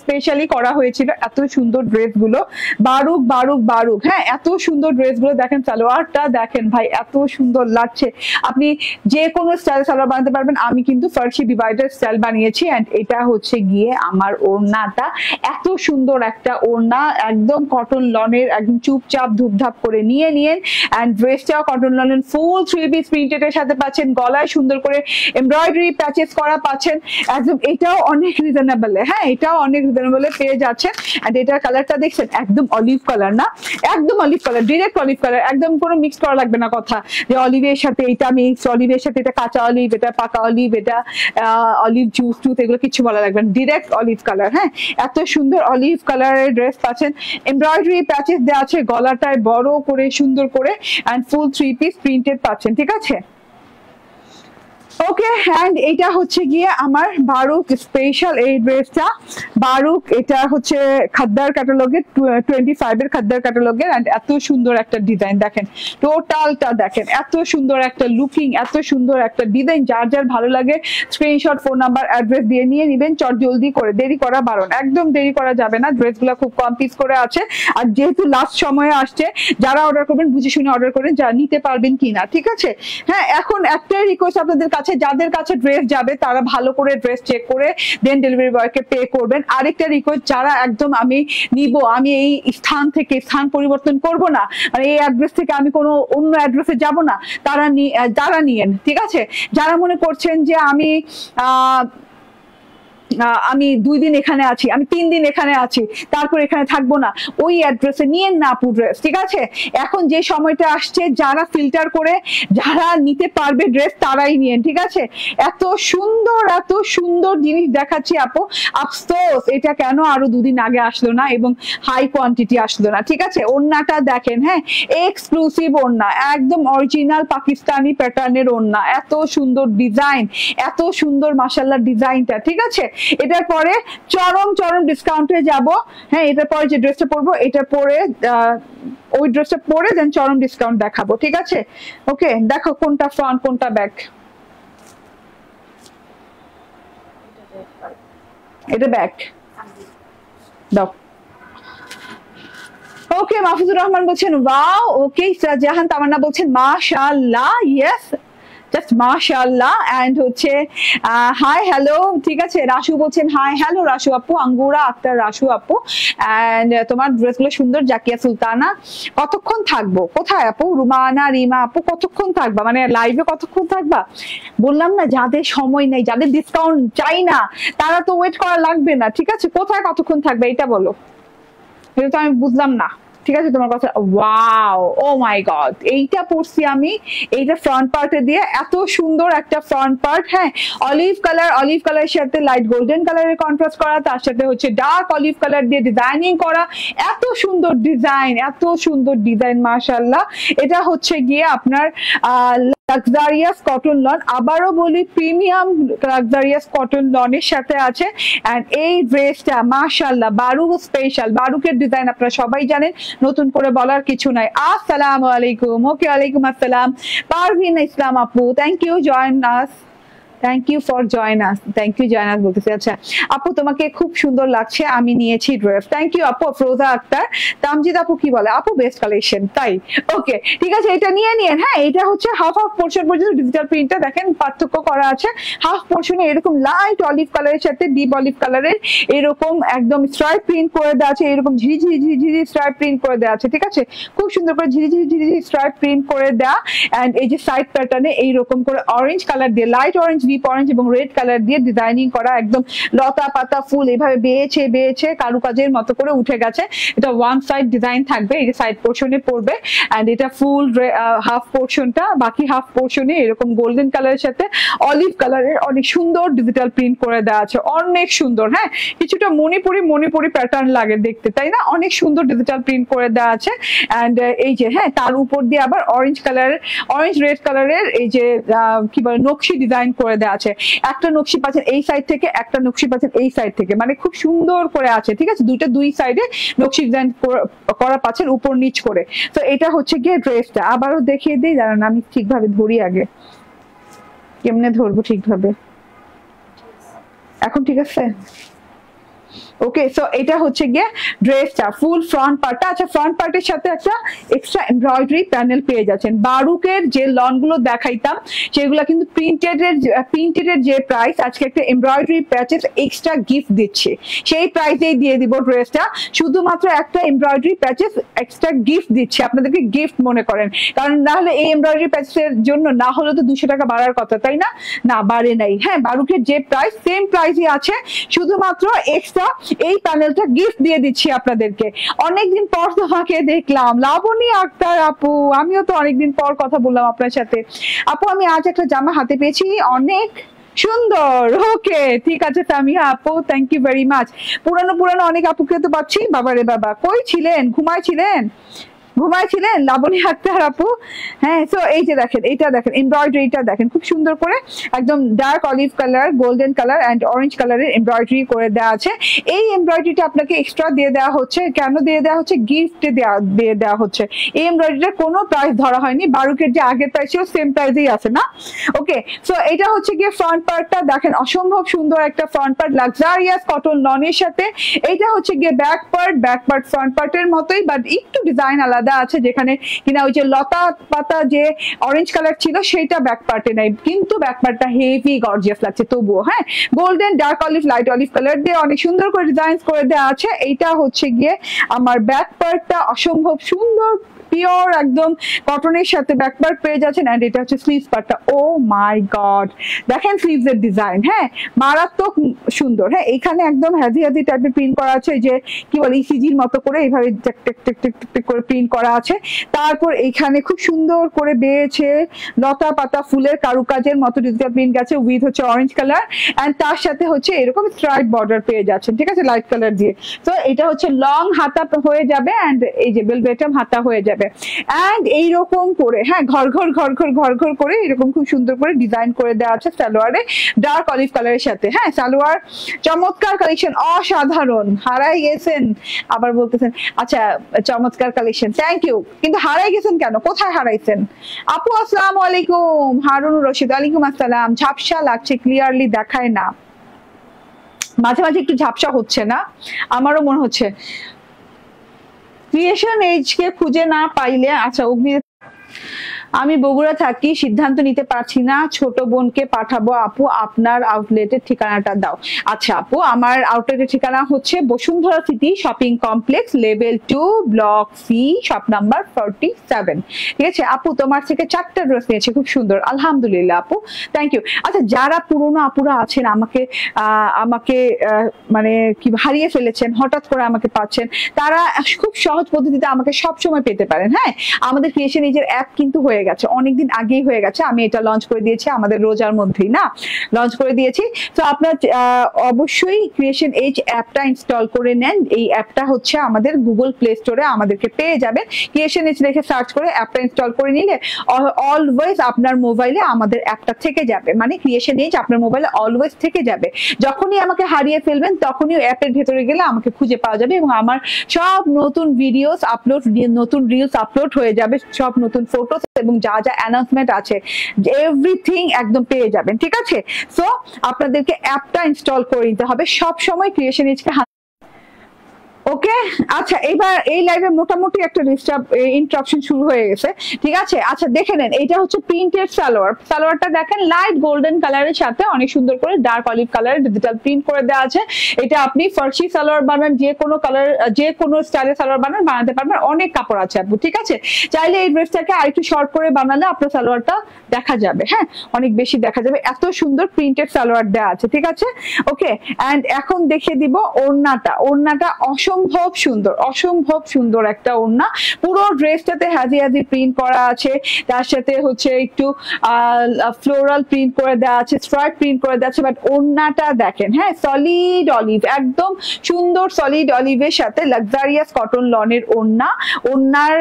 স্পেশালি করা হয়েছিল, এত সুন্দর ড্রেস গুলো। বারুক বারুক বারুক, হ্যাঁ, এত সুন্দর ড্রেস গুলো দেখেন। সালোয়ারটা দেখেন ভাই, এত সুন্দর লাগছে। আপনি যে কোনো স্টাইল সালোয়ার বানাতে পারবেন। আমি কিন্তু ফার্সি ডিভাইডার স্টাইল বানিয়েছি, এন্ড এটা হচ্ছে গিয়ে আমার ওড়নাটা। এত সুন্দর একটা ওড়না, একদম কটন লনের, একদম চুপচাপ ধুপধাপ করে নিয়ে নিয়েন। এন্ড ড্রেসটাও কটন লনের, ফুল 3 পিস প্রিন্টেড এর সাথে পাচ্ছেন। গলায় সুন্দর করে এমব্রয়ডারি প্যাচেস করা পাচ্ছেন। একদম এটাও অনেক রিজনেবল, হ্যাঁ, এটাও অনেক রিজনেবল পেয়ে যাচ্ছেন। এন্ড এটার কালারটা দেখছেন, একদম অলিভ কালার, না একদম olive colour, direct olive colour, একদম কোনো মিক্স করা লাগবে না কথা যে অলিভের সাথে এটা মিক্স, অলিভের সাথে এটা কাঁচা অলিভ, এটা পাকা অলিভ, এটা অলিভ জুস টুথ, এগুলো কিছু বলা লাগবে না, ডিরেক্ট অলিভ কালার। হ্যাঁ, এত সুন্দর অলিভ কালারের ড্রেস পাচ্ছেন। এমব্রয়ডারি প্যাচেস দেওয়া আছে, গলাটায় বড় করে সুন্দর করে, এন্ড ফুল 3 পিস প্রিন্টেড পাচ্ছেন, ঠিক আছে? ওকে, এন্ড এটা হচ্ছে গিয়ে আমার বারুক স্পেশাল এই ড্রেসটা। বারুক, এটা হচ্ছে খাদ্দার ক্যাটালগের 25 এর খাদ্দার ক্যাটালগের। এন্ড এত সুন্দর একটা ডিজাইন দেখেন, টোটালটা দেখেন, এত সুন্দর একটা লুকিং, এত সুন্দর একটা ডিজাইন। যার যার ভালো লাগে স্ক্রিনশট, ফোন নাম্বার, অ্যাড্রেস দিয়ে নিয়ে নিবেন। চট জলদি করে, দেরি করা বারণ, একদম দেরি করা যাবে না। ড্রেসগুলো খুব কম পিস করে আছে, আর যেহেতু লাস্ট সময়ে আসছে, যারা অর্ডার করবেন বুঝে শুনে অর্ডার করেন, যা নিতে পারবেন কিনা, ঠিক আছে? হ্যাঁ, এখন একটাই রিকোয়েস্ট আপনাদের কাছে, যাদের কাছে ড্রেস যাবে তারা ভালো করে ড্রেস চেক করে দেন ডেলিভারি বয়কে পে করবেন। আরেকটা রিকোয়েস্ট, যারা একদম আমি নিব, আমি এই স্থান থেকে স্থান পরিবর্তন করব না, মানে এই অ্যাড্রেস থেকে আমি কোনো অন্য অ্যাড্রেসে যাব না, তারা নিয়েন, ঠিক আছে? যারা মনে করছেন যে আমি আমি 2 দিন এখানে আছি, আমি 3 দিন এখানে আছি, তারপর এখানে থাকবো না, ওই অ্যাড্রেসে নিয়েন না আপু ড্রেস, ঠিক আছে? এখন যে সময়টা আসছে, যারা ফিল্টার করে যারা নিতে পারবে ড্রেস তারাই নিয়েন, ঠিক আছে? এত সুন্দর জিনিস দেখাচ্ছি আপু, আফসোস এটা কেন আরো 2 দিন আগে আসলো না এবং হাই কোয়ান্টিটি আসলো না, ঠিক আছে? ওড়নাটা দেখেন, হ্যাঁ, এক্সক্লুসিভ ওড়না, একদম অরিজিনাল পাকিস্তানি প্যাটার্নের ওড়না, এত সুন্দর ডিজাইন, এত সুন্দর মাশাআল্লাহ ডিজাইনটা, ঠিক আছে? এটার পরে চরম ডিসকাউন্টে যাব, হ্যাঁ, এটার পরে যে ড্রেসটা পরবো এটার পরে ওই ড্রেসটা পরে দেন চরম ডিসকাউন্ট দেখাবো, ঠিক আছে? ওকে, দেখো কোনটা ফ্রন্ট কোনটা ব্যাক। এটা ব্যাক দাও। ওকে, মাহফুজুর রহমান বলছেন ওয়াও, ওকে, জাহান তামান্না বলছেন মাশাআল্লাহ, ইয়েস, জাস্ট মাশাআল্লাহ, এন্ড হচ্ছে হাই হ্যালো, ঠিক আছে? রাশু বলছেন হাই হ্যালো রাশু আপু, আঙ্গুরা আক্তার রাশু আপু, এন্ড তোমার ড্রেসগুলো সুন্দর। জাকিয়া সুলতানা, কতক্ষণ থাকবো? কোথায় আপু? রুমানা রিমা আপু, কতক্ষণ থাকবা, মানে লাইভে কতক্ষণ থাকবা? বললাম না, যাদের সময় নেই, যাদের ডিসকাউন্ট চাই না, তারা তো ওয়েট করা লাগবে না, ঠিক আছে? কোথায় কতক্ষণ থাকবে এটা বলো, এটা তো আমি বুঝলাম না, ঠিক আছে তোমার কথা। ওয়াও, ও মাই গড, এইটা পরছি আমি, এইটা ফ্রন্ট পার্টে দিয়ে, এত সুন্দর একটা ফ্রন্ট পার্ট, হ্যাঁ, অলিভ কালারের সাথে লাইট গোল্ডেন কালারের কন্ট্রাস্ট করা, তার সাথে হচ্ছে ডার্ক অলিভ কালার দিয়ে ডিজাইনিং করা, এত সুন্দর ডিজাইন মাশাআল্লাহ। এটা হচ্ছে গিয়ে আপনার লাক্সারিয়াস কটন লন, আবারও বলি প্রিমিয়াম লাক্সারিয়াস কটন লনের সাথে আছে। এন্ড এই ড্রেসটা মাশাআল্লাহ বারুক স্পেশাল, বারুকের ডিজাইন আপনারা সবাই জানেন, নতুন করে বলার কিছু নাই। আসসালামু আলাইকুম। ওকে, ওয়ালাইকুম আসসালাম। পারভিন ইসলাম আপু, thank you join us, thank you for join us, thank you join us বলতেছি। আচ্ছা আপু, তোমাকে খুব সুন্দর লাগছে, আমি নিয়েছি ড্রেস, থ্যাংক ইউ আপু। ফরোজা আক্তার, তামজিদ আপু কি বলে? আপু বেস্ট কালেকশন, তাই? ওকে, ঠিক আছে, এটা নিয়ে নিন। হ্যাঁ, এটা হচ্ছে হাফ পোর্শন পর্যন্ত ডিজিটাল প্রিন্টটা দেখেন পার্থক্য করা আছে। হাফ পোর্শনে এরকম লাইট অলিভ কালারের সাথে ডিপ অলিভ কালারের এরকম একদম স্ট্রাইপ প্রিন্ট করে দেওয়া আছে, এরকম ঝিরিঝিরি স্ট্রাইপ প্রিন্ট করে দেওয়া আছে, ঠিক আছে? খুব সুন্দর করে ঝিরিঝিরি স্ট্রাইপ প্রিন্ট করে দেওয়া। এন্ড এই যে সাইড প্যাটার্নে এইরকম করে অরেঞ্জ কালার দিয়ে, লাইট অরেঞ্জ, ডিপ অরেঞ্জ এবং রেড কালার দিয়ে ডিজাইনিং করা, একদম লতা পাতা ফুল এভাবে বেয়েছে কারুকাজের মতো করে উঠে গেছে। এটা ওয়ান সাইড ডিজাইন থাকবে, এই যে সাইড পোর্শনে পড়বে, এন্ড এটা ফুল হাফ পোর্শনটা, বাকি হাফ পোর্শনে এরকম গোল্ডেন কালারের সাথে অলিভ কালারের অনেক সুন্দর ডিজিটাল প্রিন্ট করে দেওয়া আছে, অনেক সুন্দর। হ্যাঁ, কিছুটা মণিপুরি প্যাটার্ন লাগে দেখতে, তাই না? অনেক সুন্দর ডিজিটাল প্রিন্ট করে দেওয়া আছে। এন্ড এই যে, হ্যাঁ, তার উপর দিয়ে আবার অরেঞ্জ রেড কালারের এই যে কি বলে নকশি ডিজাইন করে দেওয়া আছে। একটা নকশি পাচ্ছেন এই সাইড থেকে, একটা নকশি পাচ্ছেন এই সাইড থেকে, মানে খুব সুন্দর করে আছে, ঠিক আছে? দুই সাইডে নকশি ডিজাইন করা পাচ্ছেন উপর নিচ করে। তো এটা হচ্ছে গিয়ে ড্রেসটা, আবারও দেখিয়ে দিই, জানেন আমি ঠিকভাবে ধরি, আগে কেমনে ধরবো ঠিকভাবে, এখন ঠিক আছে? ওকে, সো এটা হচ্ছে গিয়ে ড্রেসটা, ফুল ফ্রন্ট পার্টটা। আচ্ছা, ফ্রন্ট পার্টের সাথে একটা এক্সট্রা এমব্রয়ডারি প্যানেল পেয়ে যাচ্ছেন। বারুকের যে লনগুলো দেখাইতাম সেগুলো কিন্তু প্রিন্টেডের যে প্রাইস, আজকে একটা এমব্রয়ডারি প্যাচেস এক্সট্রা গিফট দিচ্ছে, সেই প্রাইসেই দিয়ে দিব ড্রেসটা। শুধুমাত্র একটা এমব্রয়ডারি প্যাচেস এক্সট্রা গিফট দিচ্ছে, আপনাদেরকে গিফট মনে করেন, কারণ না হলে এই এমব্রয়ডারি প্যাচেসের জন্য না হলে তো 200 টাকা বাড়ার কথা, তাই না? না, বাড়ে নাই। হ্যাঁ, বারুকের যে প্রাইস সেম প্রাইসই আছে, শুধুমাত্র এক্সট্রা এই প্যানেলটা গিফট দিয়ে দিচ্ছি আপনাদেরকে। অনেকদিন পর তোমাকে দেখলাম, লাবণী আক্তার আপু, আমিও তো অনেকদিন পর কথা বললাম আপনার সাথে। আপু, আমি আজ একটা জামা হাতে পেয়েছি, অনেক সুন্দর। ওকে, ঠিক আছে সামিয়া আপু, থ্যাংক ইউ ভেরি মাচ। পুরানো অনেক আপুকে তো পাচ্ছি, বাবারে বাবা, কই ছিলেন? ঘুমাইছিলেন লাবণী আক্তার আপু? হ্যাঁ, সো এই যে দেখেন, এটা দেখেন, এমব্রয়ডারিটা দেখেন, খুব সুন্দর করে একদম dark olive colour, golden colour and orange কালারের এমব্রয়ডারি করে দেওয়া আছে। এই এমব্রয়ডারিটা আপনাকে এক্সট্রা দিয়ে দেওয়া হচ্ছে। কেন দিয়ে দেওয়া হচ্ছে? গিফটে দিয়ে দেওয়া হচ্ছে। এই এমব্রয়ডারিটার কোনো প্রাইস ধরা হয়নি, বারুকের যে আগের প্রাইস ছিল সেম প্রাইসেই আছে না? ওকে, সো এটা হচ্ছে গিয়ে ফ্রন্ট পার্টটা দেখেন, অসম্ভব সুন্দর একটা ফ্রন্ট পার্ট লাক্সারিয়াস কটন লনের সাথে। এইটা হচ্ছে গিয়ে ব্যাক পার্ট ফ্রন্ট পার্টের মতোই, বাট একটু ডিজাইন আলাদা আছে, যেখানে কিনা ওই যে লতা পাতা যে অরেঞ্জ কালার ছিল সেটা ব্যাক পার্টে নাই, কিন্তু ব্যাক পার্টটা হেভি গর্জিয়াস লাগছে তবুও। হ্যাঁ, golden, dark olive, light olive colour দিয়ে অনেক সুন্দর করে ডিজাইন করে দেওয়া আছে। এইটা হচ্ছে গিয়ে আমার ব্যাক পার্টটা, অসম্ভব সুন্দর পিওর একদম কটনের সাথে ব্যাকপার্ট পেয়ে যাচ্ছেন, এন্ড এটা হচ্ছে স্লিভস পার্টটা। ও মাই গড, দেখেন স্লিভস এর ডিজাইন, হ্যাঁ মারাত্মক সুন্দর। হ্যাঁ এখানে একদম হেভি হেভি টাইপের প্রিন্ট করা আছে, যে কি বলে ইসিজির মতো করে এইভাবে টেক টেক টেক টেক টেক করে প্রিন্ট করা আছে। তারপর এইখানে খুব সুন্দর করে বেয়েছে লতা পাতা ফুলের কারুকাজের মতো ডিজিটাল প্রিন্ট গেছে উইথ হচ্ছে অরেঞ্জ কালার, এন্ড তার সাথে হচ্ছে এরকম স্ট্রাইপ বর্ডার পেয়ে যাচ্ছেন, ঠিক আছে লাইট কালার দিয়ে। তো এটা হচ্ছে লং হাতা হয়ে যাবে, এন্ড এই যে বেলভেটাম হাতা হয়ে যাবে, এন্ড এইরকম করে হ্যাঁ ঘর ঘর ঘর ঘর ঘর ঘর করে এরকম খুব সুন্দর করে ডিজাইন করে দেওয়া আছে সালোয়ারে ডার্ক অলিভ কালারের সাথে। হ্যাঁ সালোয়ার চমৎকার কালেকশন, অসাধারণ। হারাই গেছেন আবার বলতেছেন, আচ্ছা চমৎকার কালেকশন, থ্যাংক ইউ। কিন্তু হারাই গেছেন কেন, কোথায় হারাইছেন? আপু আসসালামু আলাইকুম। হারুনুর রশিদ ওয়ালাইকুম আসসালাম। ঝাপসা লাগছে, ক্লিয়ারলি দেখায় না, মাঝে মাঝে একটু ঝাপসা হচ্ছে না, আমারও মনে হচ্ছে। ক্রিয়েশন এজ কে খুঁজে না পাইলে, আচ্ছা অগ্নি, আমি বগুড়া থাকি, সিদ্ধান্ত নিতে পারছি না, ছোট বোনকে পাঠাবো, আপু আপনার আউটলেটের ঠিকানাটা দাও। আচ্ছা আপু, আমার আউটলেটের ঠিকানা হচ্ছে Bashundhara city shopping complex, level 2, block C, shop number 47। ঠিক আছে আপু, তোমার থেকে 4টা ড্রেস নিয়েছি, খুব সুন্দর, আলহামদুলিল্লাহ আপু, থ্যাংক ইউ। আচ্ছা যারা পুরোনো আপুরা আছেন, আমাকে আমাকে মানে কি হারিয়ে ফেলেছেন, হঠাৎ করে আমাকে পাচ্ছেন, তারা খুব সহজ পদ্ধতিতে আমাকে সবসময় পেতে পারেন। হ্যাঁ আমাদের ক্রিয়েশন এজের অ্যাপ কিন্তু হয়ে গেছে, অনেকদিন আগেই হয়ে গেছে, আমি এটা লঞ্চ করে দিয়েছি আমাদের রোজার মধ্যেই না, লঞ্চ করে দিয়েছি। তো আপনার অবশ্যই ক্রিয়েশন এজ অ্যাপটা ইনস্টল করে নেন। এই অ্যাপটা হচ্ছে আমাদের গুগল প্লে স্টোরে আমাদেরকে পেয়ে যাবেন, ক্রিয়েশন এজ লিখে সার্চ করে অ্যাপটা ইনস্টল করে নিলে অলওয়েজ আপনার মোবাইলে আমাদের অ্যাপটা থেকে যাবে, মানে ক্রিয়েশন এজ আপনার মোবাইলে অলওয়েজ থেকে যাবে। যখনই আমাকে হারিয়ে ফেলবেন তখনই অ্যাপের ভেতরে গেলে আমাকে খুঁজে পাওয়া যাবে, এবং আমার সব নতুন ভিডিওস আপলোড, নতুন রিলস আপলোড হয়ে যাবে, সব নতুন ফটোস এবং যা যা অ্যানাউন্সমেন্ট আছে এভরিথিং একদম পেয়ে যাবেন। ঠিক আছে, সো আপনাদেরকে অ্যাপটা ইনস্টল করে নিতে হবে সব সময় ক্রিয়েশন এজকে। ওকে আচ্ছা, এবার এই লাইভে মোটামুটি একটা ইন্টারাপশন শুরু হয়ে গেছে, ঠিক আছে। আচ্ছা দেখে নেন, এটা হচ্ছে প্রিন্টেড সালোয়ার, সালোয়ারটা দেখেন লাইট গোল্ডেন কালারের সাথে অনেক সুন্দর করে ডার্ক অলিভ কালারের ডিজিটাল প্রিন্ট করে দেওয়া আছে। এটা আপনি ফার্সি সালোয়ার বানান, যে কোনো কালার, যে কোনো স্টাইলের সালোয়ার বানান, বানাতে পারবেন, অনেক কাপড় আছে আপু। ঠিক আছে, চাইলে এই ড্রেসটাকে আরেকটু শর্ট করে বানালে আপনার সালোয়ারটা দেখা যাবে, হ্যাঁ অনেক বেশি দেখা যাবে, এত সুন্দর প্রিন্টেড সালোয়ার দেওয়া আছে। ঠিক আছে ওকে, এন্ড এখন দেখিয়ে দিব ওড়নাটা। ওড়নাটা অসম্ভব সুন্দর, অসম্ভব সুন্দর একটা ওড়না, পুরো ড্রেসটাতে হেভি হেভি প্রিন্ট করা আছে, তার সাথে হচ্ছে একটু ফ্লোরাল প্রিন্ট করে দেওয়া আছে, স্ট্রাইপ প্রিন্ট করে দেওয়া আছে, বাট ওড়নাটা দেখেন, হ্যাঁ সলিড অলিভ, একদম সুন্দর সলিড অলিভের সাথে লাক্সারিয়াস কটন লনের ওড়না। ওড়নার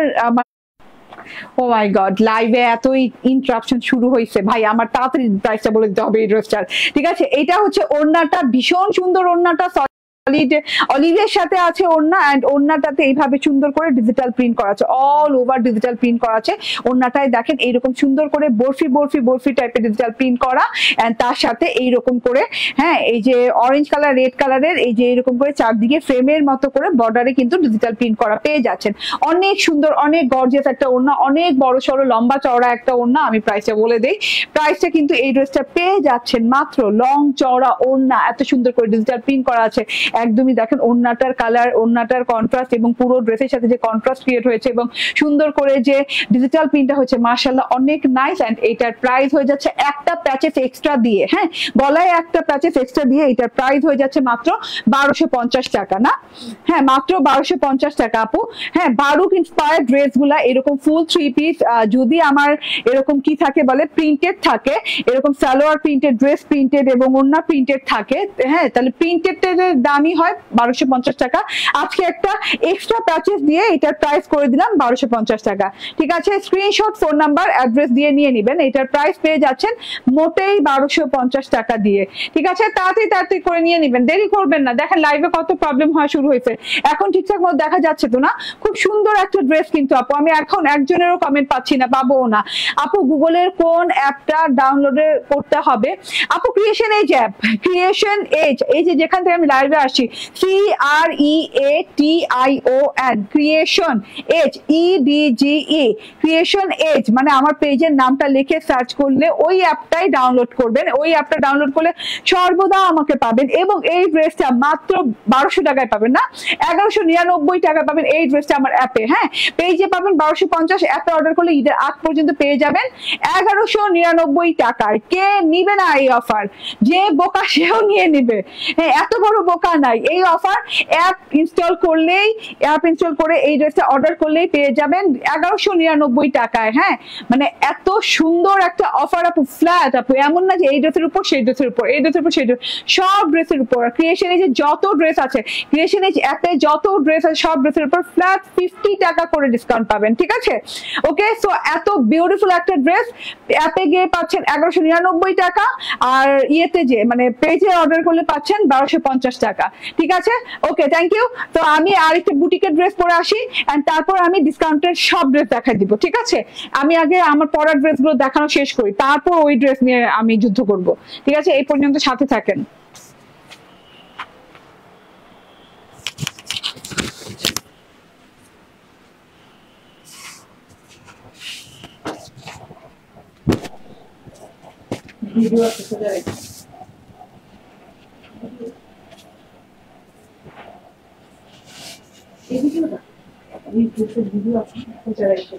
ও মাই গড, লাইভে এতই ইন্টারাপশন শুরু হয়েছে ভাই, আমার তাড়াতাড়ি প্রাইসটা বলে দিতে হবে এই ড্রেসটার। ঠিক আছে, এটা হচ্ছে ওড়নাটা, ভীষণ সুন্দর ওড়নাটা, অলিভের সাথে আছে ওড়না, এন্ড ওড়নাটাতে এইভাবে সুন্দর করে ডিজিটাল প্রিন্ট করা আছে, অল ওভার ডিজিটাল প্রিন্ট করা আছে। ওড়নাটায় দেখেন এইরকম সুন্দর করে বরফি বরফি বরফি টাইপের ডিজিটাল প্রিন্ট করা, এন্ড তার সাথে এইরকম করে হ্যাঁ এই যে অরেঞ্জ কালার রেড কালারের এই যে এরকম করে চারদিকে ফ্রেমের মতো করে বর্ডারে কিন্তু ডিজিটাল প্রিন্ট করা পেয়ে যাচ্ছেন। অনেক সুন্দর, অনেক গর্জিয়াস একটা ওড়না, অনেক বড় সড়ো লম্বা চওড়া একটা ওড়না। আমি প্রাইসটা বলে দেই, প্রাইসটা কিন্তু এই ড্রেসটা পেয়ে যাচ্ছেন মাত্র, লং চওড়া ওড়না, এত সুন্দর করে ডিজিটাল প্রিন্ট করা আছে, একদমই দেখেন ওড়নাটার কালার, ওড়নাটার কন্ট্রাস্ট এবং পুরো ড্রেসের সাথে যে কন্ট্রাস্ট ক্রিয়েট হয়েছে এবং সুন্দর করে যে ডিজিটাল প্রিন্টটা হচ্ছে, মাশাআল্লাহ অনেক নাইস। এন্ড এটার প্রাইস হয়ে যাচ্ছে একটা প্যাচেস এক্সট্রা দিয়ে, হ্যাঁ গলায় একটা প্যাচেস এক্সট্রা দিয়ে এটার প্রাইস হয়ে যাচ্ছে মাত্র 1250 টাকা, না হ্যাঁ মাত্র 1250 টাকা আপু। হ্যাঁ বারুক ইন্সপায়ার্ড ড্রেস গুলা এরকম ফুল 3 পিস যদি আমার এরকম কি থাকে বলে প্রিন্টেড থাকে, এরকম সালোয়ার প্রিন্টেড, ড্রেস প্রিন্টেড এবং ওড়না প্রিন্টেড থাকে, হ্যাঁ তাহলে প্রিন্টেড দামই হয় 1250 টাকা। আজকে একটা এক্সট্রা প্যাচেস দিয়ে এটার প্রাইস করে দিলাম 1250 টাকা। ঠিক আছে, স্ক্রিনশট, ফোন নাম্বার, অ্যাড্রেস দিয়ে নিয়ে নেবেন, এটার প্রাইস পেয়ে যাচ্ছেন মোটেই 1250 টাকা দিয়ে। ঠিক আছে, তাড়াতাড়ি তাড়াতাড়ি করে নিয়ে নেবেন, দেরি করবেন না। দেখেন লাইভে কত প্রবলেম হয় শুরু হয়েছে, এখন ঠিকঠাক মতো দেখা যাচ্ছে তো না? খুব সুন্দর একটা ড্রেস কিন্তু আপু, আমি এখন একজনেরও কমেন্ট পাচ্ছি না, পাবো না। আপু গুগলের কোন অ্যাপটা ডাউনলোড করতে হবে? আপু creation edge app, creation edge, এই যে যেখান থেকে আমি লাইভে আসছি আসছি, CREATION, creation edge, EDGE, creation edge. মানে আমার পেজের নামটা লিখে সার্চ করলে ওই অ্যাপটাই ডাউনলোড করবেন, ওই অ্যাপটা ডাউনলোড করলে সর্বদা আমাকে পাবেন। এবং এই ড্রেসটা মাত্র 1200 টাকায় পাবেন না, 1199 টাকা পাবেন এই ড্রেসটা আমার অ্যাপে। হ্যাঁ, পেজে পাবেন 1250, অ্যাপে অর্ডার করলে ঈদের আগ পর্যন্ত পেয়ে যাবেন 1199 টাকায়। কে নিবে না এই অফার? যে বোকা সেও নিয়ে নিবে। হ্যাঁ, এত বড় বোকা নাই। এই অফার অ্যাপ ইনস্টল করলেই, অ্যাপ ইনস্টল করে এই ড্রেসটা অর্ডার করলেই পেয়ে যাবেন 1199 টাকায়। হ্যাঁ, মানে এত সুন্দর একটা অফার আপু, ফ্ল্যাট আপু, এমন না যে এই ড্রেসের উপর সেই ড্রেসের উপর, এই ড্রেসের উপর সেই ড্রেস, সব ড্রেসের উপর। ক্রিয়েশন এজে যত ড্রেস আছে, ক্রিয়েশন এজ অ্যাপে যত ড্রেস আছে সব ড্রেসের উপর ফ্ল্যাট 50 টাকা করে ডিসকাউন্ট পাবেন। ঠিক আছে, ওকে। সো এত বিউটিফুল একটা ড্রেস অ্যাপে গিয়ে পাচ্ছেন 1199 টাকা, আর ইয়েতে যে মানে পেজে অর্ডার করলে পাচ্ছেন 1250 টাকা। ঠিক আছে, ওকে, থ্যাংক ইউ। তো আমি আরেকটা বুটিকের ড্রেস পরে আসি, এন্ড তারপর আমি ডিসকাউন্টের সব ড্রেস দেখাই দিব। ঠিক আছে, আমি আগে আমার পরার ড্রেসগুলো দেখানো শেষ করি, তারপর ওই ড্রেস নিয়ে আমি যুদ্ধ করব। ঠিক আছে, এই পর্যন্ত সাথে থাকেন। ভিডিও আছে সোজা রেখে, এই ভিডিওটা, এই ভিডিও আছে সোজা রেখে।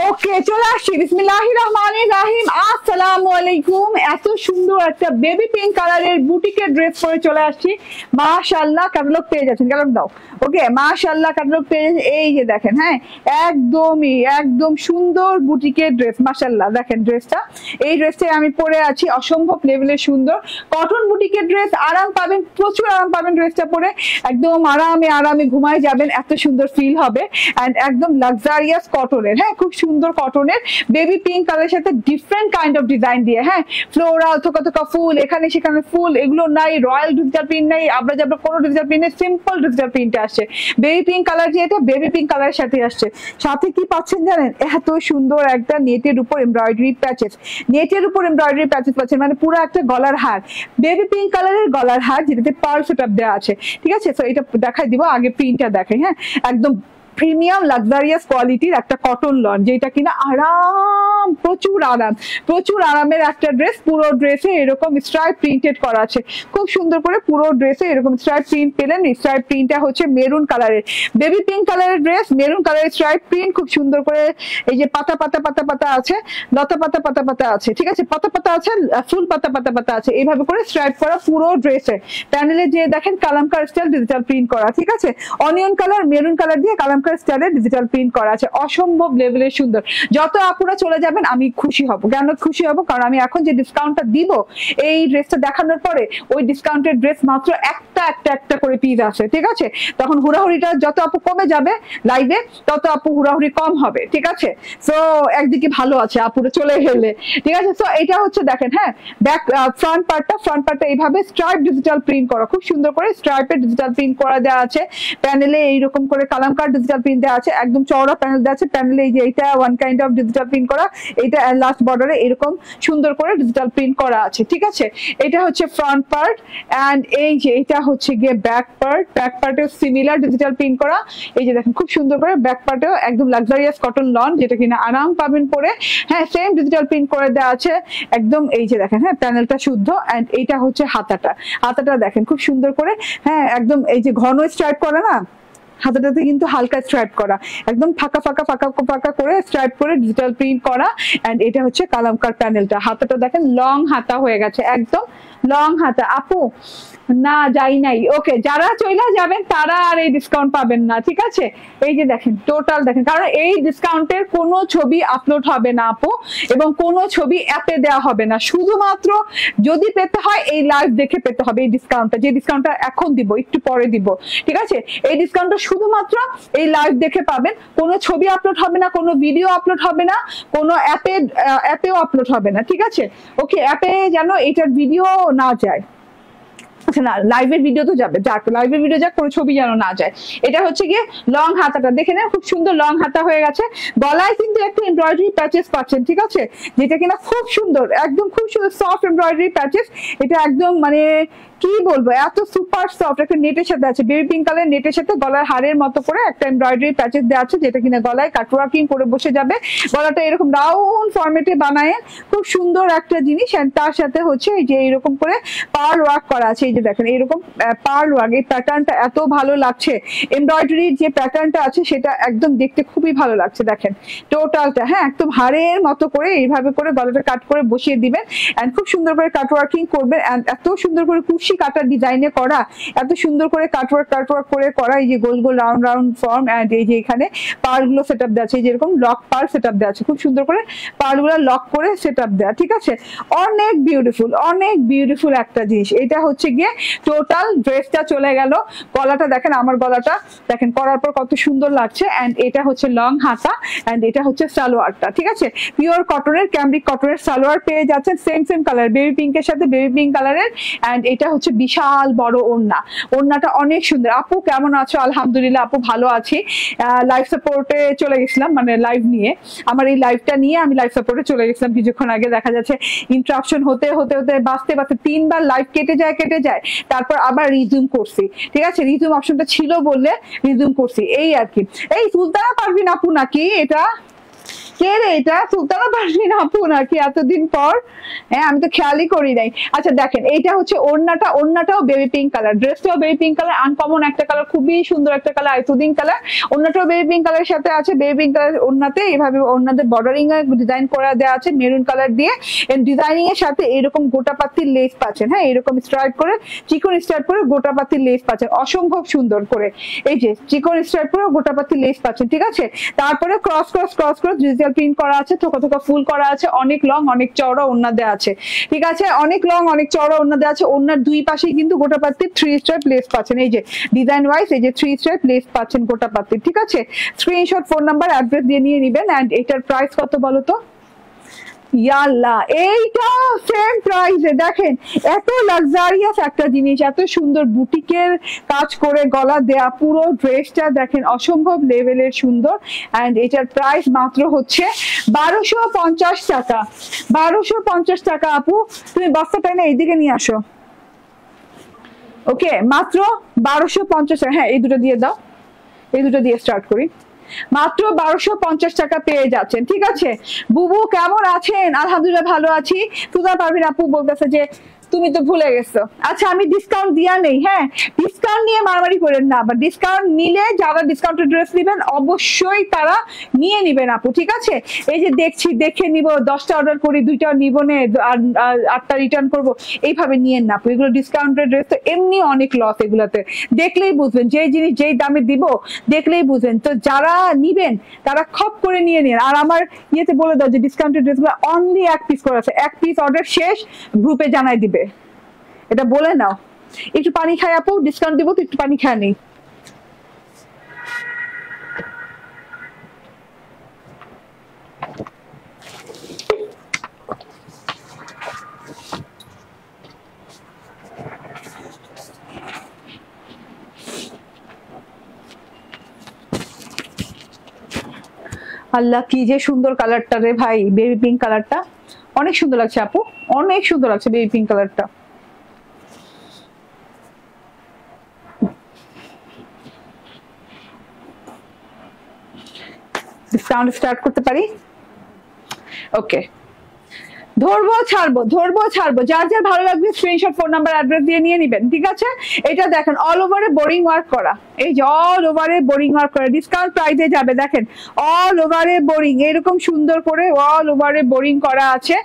ওকে, চলে আসছি। বিসমিল্লাহির রহমানির রহিম। আসসালামু আলাইকুম। এত সুন্দর একটা বেবি পিঙ্ক কালারের বুটিকের ড্রেস পরে চলে আসছি। মাশাআল্লাহ, ক্যাটালগ পেয়ে যাচ্ছেন, ক্যাটালগ দাও। ওকে, মাশাআল্লাহ, ক্যাটালগ পেয়ে যাচ্ছেন। এই যে দেখেন, হ্যাঁ, একদম সুন্দর বুটিকের ড্রেস। মাশাআল্লাহ, দেখেন ড্রেসটা, এই ড্রেসটা আমি পরে আছি, অসম্ভব লেভেলের সুন্দর কটন বুটিকের ড্রেস। আরাম পাবেন, প্রচুর আরাম পাবেন ড্রেসটা পরে, একদম আরামে ঘুমায় যাবেন, এত সুন্দর ফিল হবে। এন্ড একদম লাক্সারিয়াস কটনের, হ্যাঁ, খুব সুন্দর কটনের বেবি পিঙ্ক কালারের সাথে ডিফারেন্ট কাইন্ড অফ ডিজাইন দিয়ে, হ্যাঁ, ফ্লোরাল, থোকা ফুল, এখানে সেখানে ফুল, এগুলো নাই, রয়্যাল ডিজিটাল প্রিন্ট নাই, আবরা জাবরা কোনো ডিজিটাল প্রিন্ট নেই, সিম্পল ডিজিটাল প্রিন্ট আসছে। বেবি পিঙ্ক কালার, যেটা বেবি পিঙ্ক কালারের সাথে আসছে। সাথে কি পাচ্ছেন জানেন? এত সুন্দর একটা নেটের উপর এমব্রয়ডারি প্যাচেস, নেটের উপর এমব্রয়ডারি প্যাচেস পাচ্ছেন, মানে পুরো একটা গলার হার, বেবি পিঙ্ক কালারের গলার হার, যেটাতে পার্ল সেটআপ দেওয়া আছে। ঠিক আছে, তো এটা দেখাই দিব, আগে প্রিন্টটা দেখাই। হ্যাঁ, একদম প্রিমিয়াম লাক্সারিয়াস কোয়ালিটির একটা কটন লন, যেটা কিনা আরাম, প্রচুর আরামের একটা ড্রেস। পুরো ড্রেসে এরকম স্ট্রাইপ প্রিন্টেড করা আছে, খুব সুন্দর করে পুরো ড্রেসে এরকম স্ট্রাইপ প্রিন্ট পেলেন। স্ট্রাইপ প্রিন্টটা হচ্ছে মেরুন কালারের, বেবি পিঙ্ক কালারের ড্রেস, মেরুন কালারের স্ট্রাইপ প্রিন্ট, খুব সুন্দর করে এই যে পাতা আছে, লতা পাতা আছে। ঠিক আছে, পাতা আছে, ফুল পাতা আছে, এইভাবে করে স্ট্রাইপ করা পুরো ড্রেসে। প্যানেলে যে দেখেন কালামকার স্টাইল ডিজিটাল প্রিন্ট করা। ঠিক আছে, অনিয়ন কালার, মেরুন কালার দিয়ে কালামকার স্টাইলে ডিজিটাল প্রিন্ট করা আছে, অসম্ভব লেভেলের সুন্দর। যত আপুরা চলে যাবেন আমি খুশি হব। কেন খুশি হব? কারণ আমি এখন যে ডিসকাউন্টটা দিব এই ড্রেসটা দেখানোর পরে, ওই ডিসকাউন্টের ড্রেস মাত্র একটা একটা একটা একটা করে পিস আছে, ঠিক আছে? তখন হুড়াহুড়িটা যত আপু কমে যাবে লাইভে, তত আপু হুড়াহুড়ি কম হবে, ঠিক আছে? সো একদিকে ভালো আছে আপুরে চলে গেলে, ঠিক আছে? সো এটা হচ্ছে দেখেন, হ্যাঁ, ব্যাক ফ্রন্ট পার্টটা এইভাবে স্ট্রাইপ ডিজিটাল প্রিন্ট করা, খুব সুন্দর করে স্ট্রাইপে ডিজিটাল প্রিন্ট করা দেওয়া আছে। প্যানেলে এইরকম করে কালামকার ডিজিটাল প্রিন্ট দেওয়া আছে, একদম চওড়া প্যানেল দেওয়া আছে। প্যানেলে এই যে এটা one kind of digital print করা, এটা লাস্ট বর্ডারে এরকম সুন্দর করে ডিজিটাল প্রিন্ট করা আছে, ঠিক আছে? এটা হচ্ছে ফ্রন্ট পার্ট, এন্ড এই যে এটা হচ্ছে গিয়ে ব্যাক পার্টেও সিমিলার ডিজিটাল প্রিন্ট করা। এই যে দেখেন খুব সুন্দর করে ব্যাক পার্টেও একদম লাক্সারিয়াস কটন লন, যেটা কিনা আরাম পাবেন পরে, হ্যাঁ, সেম ডিজিটাল প্রিন্ট করে দেওয়া আছে একদম। এই যে দেখেন, হ্যাঁ, প্যানেলটা শুদ্ধ। এন্ড এইটা হচ্ছে হাতাটা দেখেন খুব সুন্দর করে, হ্যাঁ, একদম এই যে ঘন স্ট্রাইপ করা না, হাতাটাতে কিন্তু হালকা স্ট্রাইপ করা, একদম ফাঁকা ফাঁকা ফাঁকা ফাঁকা করে স্ট্রাইপ করে ডিজিটাল প্রিন্ট করা। এন্ড এটা হচ্ছে কালামকার প্যানেলটা। হাতাটা দেখেন লং হাতা হয়ে গেছে, একদম লং হাতা। আপু না যাই নাই, ওকে, যারা চলে যাবেন তারা আর এই ডিসকাউন্ট পাবেন না, ঠিক আছে? এই যে দেখেন টোটাল দেখেন, কারণ এই ডিসকাউন্টের কোনো ছবি আপলোড হবে না আপু, এবং কোনো ছবি অ্যাপে দেওয়া হবে না। শুধুমাত্র যদি পেতে হয় এই লাইভ দেখে পেতে হবে এই ডিসকাউন্টটা, যে ডিসকাউন্টটা এখন দিব, একটু পরে দিব, ঠিক আছে? এই ডিসকাউন্টটা শুধুমাত্র এই লাইভ দেখে পাবেন। কোনো ছবি আপলোড হবে না, কোনো ভিডিও আপলোড হবে না, কোনো অ্যাপেও আপলোড হবে না, ঠিক আছে? ওকে, অ্যাপে যেন এটার ভিডিও না যায়, আচ্ছা না, লাইভের ভিডিও তো যাবে, যাক লাইভের ভিডিও যাক, কোনো ছবি যেন না যায়। এটা হচ্ছে গিয়ে লং হাতাটা দেখে নেন, খুব সুন্দর লং হাতা হয়ে গেছে। গলায় কিন্তু একটা এমব্রয়ডারি প্যাচেস পাচ্ছেন, ঠিক আছে? যেটা কিনা খুব সুন্দর, একদম খুব সুন্দর সফট এমব্রয়ডারি প্যাচেস। এটা একদম মানে কি বলবো, এত সুপার সফট। একটা নেটের সাথে আছে, বেবি পিঙ্ক কালার নেটের সাথে গলার হারের মতো করে একটা এমব্রয়ডারি প্যাচেস দেওয়া আছে, যেটা কিনা গলায় কাটওয়ার্কিং করে বসে যাবে। গলাটা এরকম রাউন্ড ফরম্যাটে বানায়, খুব সুন্দর একটা জিনিস। এন্ড তার সাথে হচ্ছে এই যে এরকম করে পার্ল ওয়ার্ক করা আছে। এই যে দেখেন এইরকম পার্ল ওয়ার্ক, এই প্যাটার্নটা এত ভালো লাগছে। এমব্রয়ডারির যে প্যাটার্নটা আছে সেটা একদম দেখতে খুবই ভালো লাগছে। দেখেন টোটালটা, হ্যাঁ, একদম হারের মতো করে এইভাবে করে গলাটা কাট করে বসিয়ে দিবেন। এন্ড খুব সুন্দর করে কাটওয়ার্কিং করবেন। এন্ড এত সুন্দর করে কুশি কাটার ডিজাইনে করা, এত সুন্দর করে কাটওয়ার্ক করে করা, এই যে গোল গোল রাউন্ড রাউন্ড ফর্ম। এন্ড এই যে এখানে পার্ল গুলো সেট আপ দেওয়া আছে, যেরকম লক পার্ল সেট আপ দেওয়া আছে, খুব সুন্দর করে পার্ল গুলো লক করে সেট আপ দেওয়া, ঠিক আছে? অনেক বিউটিফুল একটা জিনিস। এটা হচ্ছে গিয়ে টোটাল ড্রেসটা চলে গেল। গলাটা দেখেন, আমার গলাটা দেখেন করার পর কত সুন্দর লাগছে। এন্ড এটা হচ্ছে লং হাতা, এন্ড এটা হচ্ছে সালোয়ারটা, ঠিক আছে? পিওর কটনের, ক্যামব্রিক কটনের সালোয়ার পেয়ে যাচ্ছেন, সেম কালার, বেবি পিঙ্কের সাথে বেবি পিঙ্ক কালারের। এন্ড এটা হচ্ছে বিশাল বড় ওড়নাটা অনেক সুন্দর। আপু কেমন আছো? আলহামদুলিল্লাহ আপু ভালো আছি। লাইভ সাপোর্টে চলে গেছিলাম, মানে লাইভ নিয়ে, আমার এই লাইভটা নিয়ে আমি লাইভ সাপোর্টে চলে গেছিলাম কিছুক্ষণ আগে। দেখা যাচ্ছে ইন্টারাপশন হতে বাঁচতে 3বার লাইভ কেটে যায়, তারপর আবার রিজুম করছি, ঠিক আছে? রিজুম অপশনটা ছিল বললে রিজুম করছি, এই আর কি। এই সুলতানা পারভিন আপু নাকি এটা? কে রে এটা? সুলতানা পারভিন আপু নাকি এতদিন পর? হ্যাঁ, আমি তো খেয়ালই করি নাই। আচ্ছা দেখেন, এইটা হচ্ছে ওড়নাটাও বেবি পিঙ্ক কালার, ড্রেসটাও বেবি পিঙ্ক কালার, আনকমন একটা কালার, খুবই সুন্দর একটা কালার, আইসুদিন কালার। ওড়নাটাও বেবি পিঙ্ক কালারের সাথে আছে, বেবি পিঙ্ক কালার ওড়নাতে এইভাবে ওড়নাতে বর্ডারিং এ ডিজাইন করা দেওয়া আছে মেরুন কালার দিয়ে। ডিজাইনিং এর সাথে এরকম গোটাপাতির লেস পাচ্ছেন, হ্যাঁ, এরকম স্ট্রাইপ করে চিকন স্ট্রাইপ করে গোটাপাতির লেস পাচ্ছেন, অসম্ভব সুন্দর করে। এই যে চিকন স্ট্রাইপ করে গোটাপাতির লেস পাচ্ছেন, ঠিক আছে? তারপরে ক্রস ডিজিটাল প্রিন্ট করা আছে, থোকা ফুল করা আছে, অনেক লং অনেক চওড়া ওড়না দেওয়া আছে, ঠিক আছে? অনেক লং অনেক চওড়া ওড়না দেওয়া আছে। ওড়নার দুই পাশে কিন্তু গোটাপাতির 3 স্ট্রাইপ লেস পাচ্ছেন, এই যে ডিজাইন ওয়াইজ এই যে 3 স্ট্রাইপ লেস পাচ্ছেন গোটাপাতির, ঠিক আছে? স্ক্রিনশট, ফোন নাম্বার, অ্যাড্রেস দিয়ে নিয়ে নেবেন। এন্ড এটার প্রাইস কত বলো তো? ইয়াল্লা, এইটা সেম প্রাইসে। দেখেন এত লাক্সারিয়াস একটা জিনিস, এত সুন্দর বুটিকের কাজ করে গলা দেয়া, পুরো ড্রেসটা দেখেন অসম্ভব লেভেলের সুন্দর। এন্ড এটার প্রাইস মাত্র হচ্ছে 1250 টাকা। 1250 টাকা। আপু তুমি বস্তাটা না এইদিকে নিয়ে আসো, ওকে? মাত্র 1250 টাকা। হ্যাঁ, এই দুটো দিয়ে দাও, এই দুটো দিয়ে স্টার্ট করি। মাত্র 1250 টাকা পেয়ে যাচ্ছেন, ঠিক আছে? বুবু কেমন আছেন? আলহামদুলিল্লাহ ভালো আছি। তুদা পারভিন আপু বলতেছে যে তুমি তো ভুলে গেছো। আচ্ছা, আমি ডিসকাউন্ট দিয়া নেই, হ্যাঁ, ডিসকাউন্ট নিয়ে মারামারি করেন না। আবার ডিসকাউন্ট নিলে যারা ডিসকাউন্টের ড্রেস নেবেন অবশ্যই তারা নিয়ে নিবেন আপু, ঠিক আছে? এই যে দেখে নিব, 10টা অর্ডার করি, 2টা নিব নে, আর 8টা রিটার্ন করবো, এইভাবে নিয়েন না আপু। এগুলো ডিসকাউন্টের ড্রেস তো এমনি অনেক লস, এগুলাতে দেখলেই বুঝবেন, যেই জিনিস যেই দামে দিব দেখলেই বুঝবেন। তো যারা নিবেন তারা খপ করে নিয়ে নিন। আর আমার ইয়েতে বলে দাও যে ডিসকাউন্টের ড্রেসগুলো অনলি 1 পিস করে আছে, 1 পিস অর্ডার শেষ গ্রুপে জানাই দিবে, এটা বলে নাও। একটু পানি খাই আপু, ডিসকাউন্ট দিব তো, একটু পানি খায় নেই। আল্লাহ কি যে সুন্দর কালারটা রে ভাই, বেবি পিঙ্ক কালারটা অনেক সুন্দর লাগছে আপু, অনেক সুন্দর লাগছে বেবি পিঙ্ক কালারটা। ডিসকাউন্ট স্টার্ট করতে পারি? ওকে, ধরবো ছাড়বো, ধরবো ছাড়বো, যার যার ভালো লাগবে স্ক্রিনশট, ফোন নাম্বার, অ্যাড্রেস দিয়ে নিয়ে নিবেন, ঠিক আছে? এটা দেখেন অল ওভারে বোরিং ওয়ার্ক করা, এই যে অল ওভারে বোরিং ওয়ার্ক করা, ডিসকাউন্ট প্রাইসে যাবে। দেখেন অল ওভারে বোরিং, এরকম সুন্দর করে অল ওভারে বোরিং করা আছে।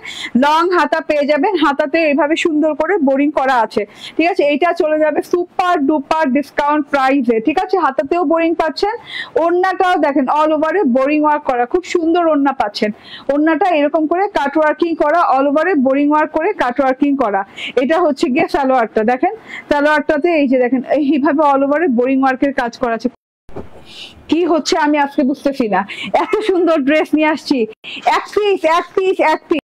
লং হাতা পেয়ে যাবেন, হাতাতে এভাবে সুন্দর করে বোরিং করা আছে, ঠিক আছে? এইটা চলে যাবে সুপার ডুপার ডিসকাউন্ট প্রাইসে, ঠিক আছে? হাতাতেও বোরিং পাচ্ছেন, ওড়নাটাও দেখেন অল ওভারে বোরিং ওয়ার্ক করা, খুব সুন্দর ওড়না পাচ্ছেন। ওড়নাটা এরকম করে কাট ওয়ার্কিং করা, অল ওভারে বোরিং ওয়ার্ক করে কাট ওয়ার্কিং করা। এটা হচ্ছে গিয়ে সালোয়ারটা, দেখেন সালোয়ারটাতে এই যে দেখেন এইভাবে অল ওভারে বোরিং ওয়ার্কের কাজ করা আছে। কি হচ্ছে আমি আজকে বুঝতেছি না, এত সুন্দর ড্রেস নিয়ে আসছি, এক পিস এক পিস এক পিস।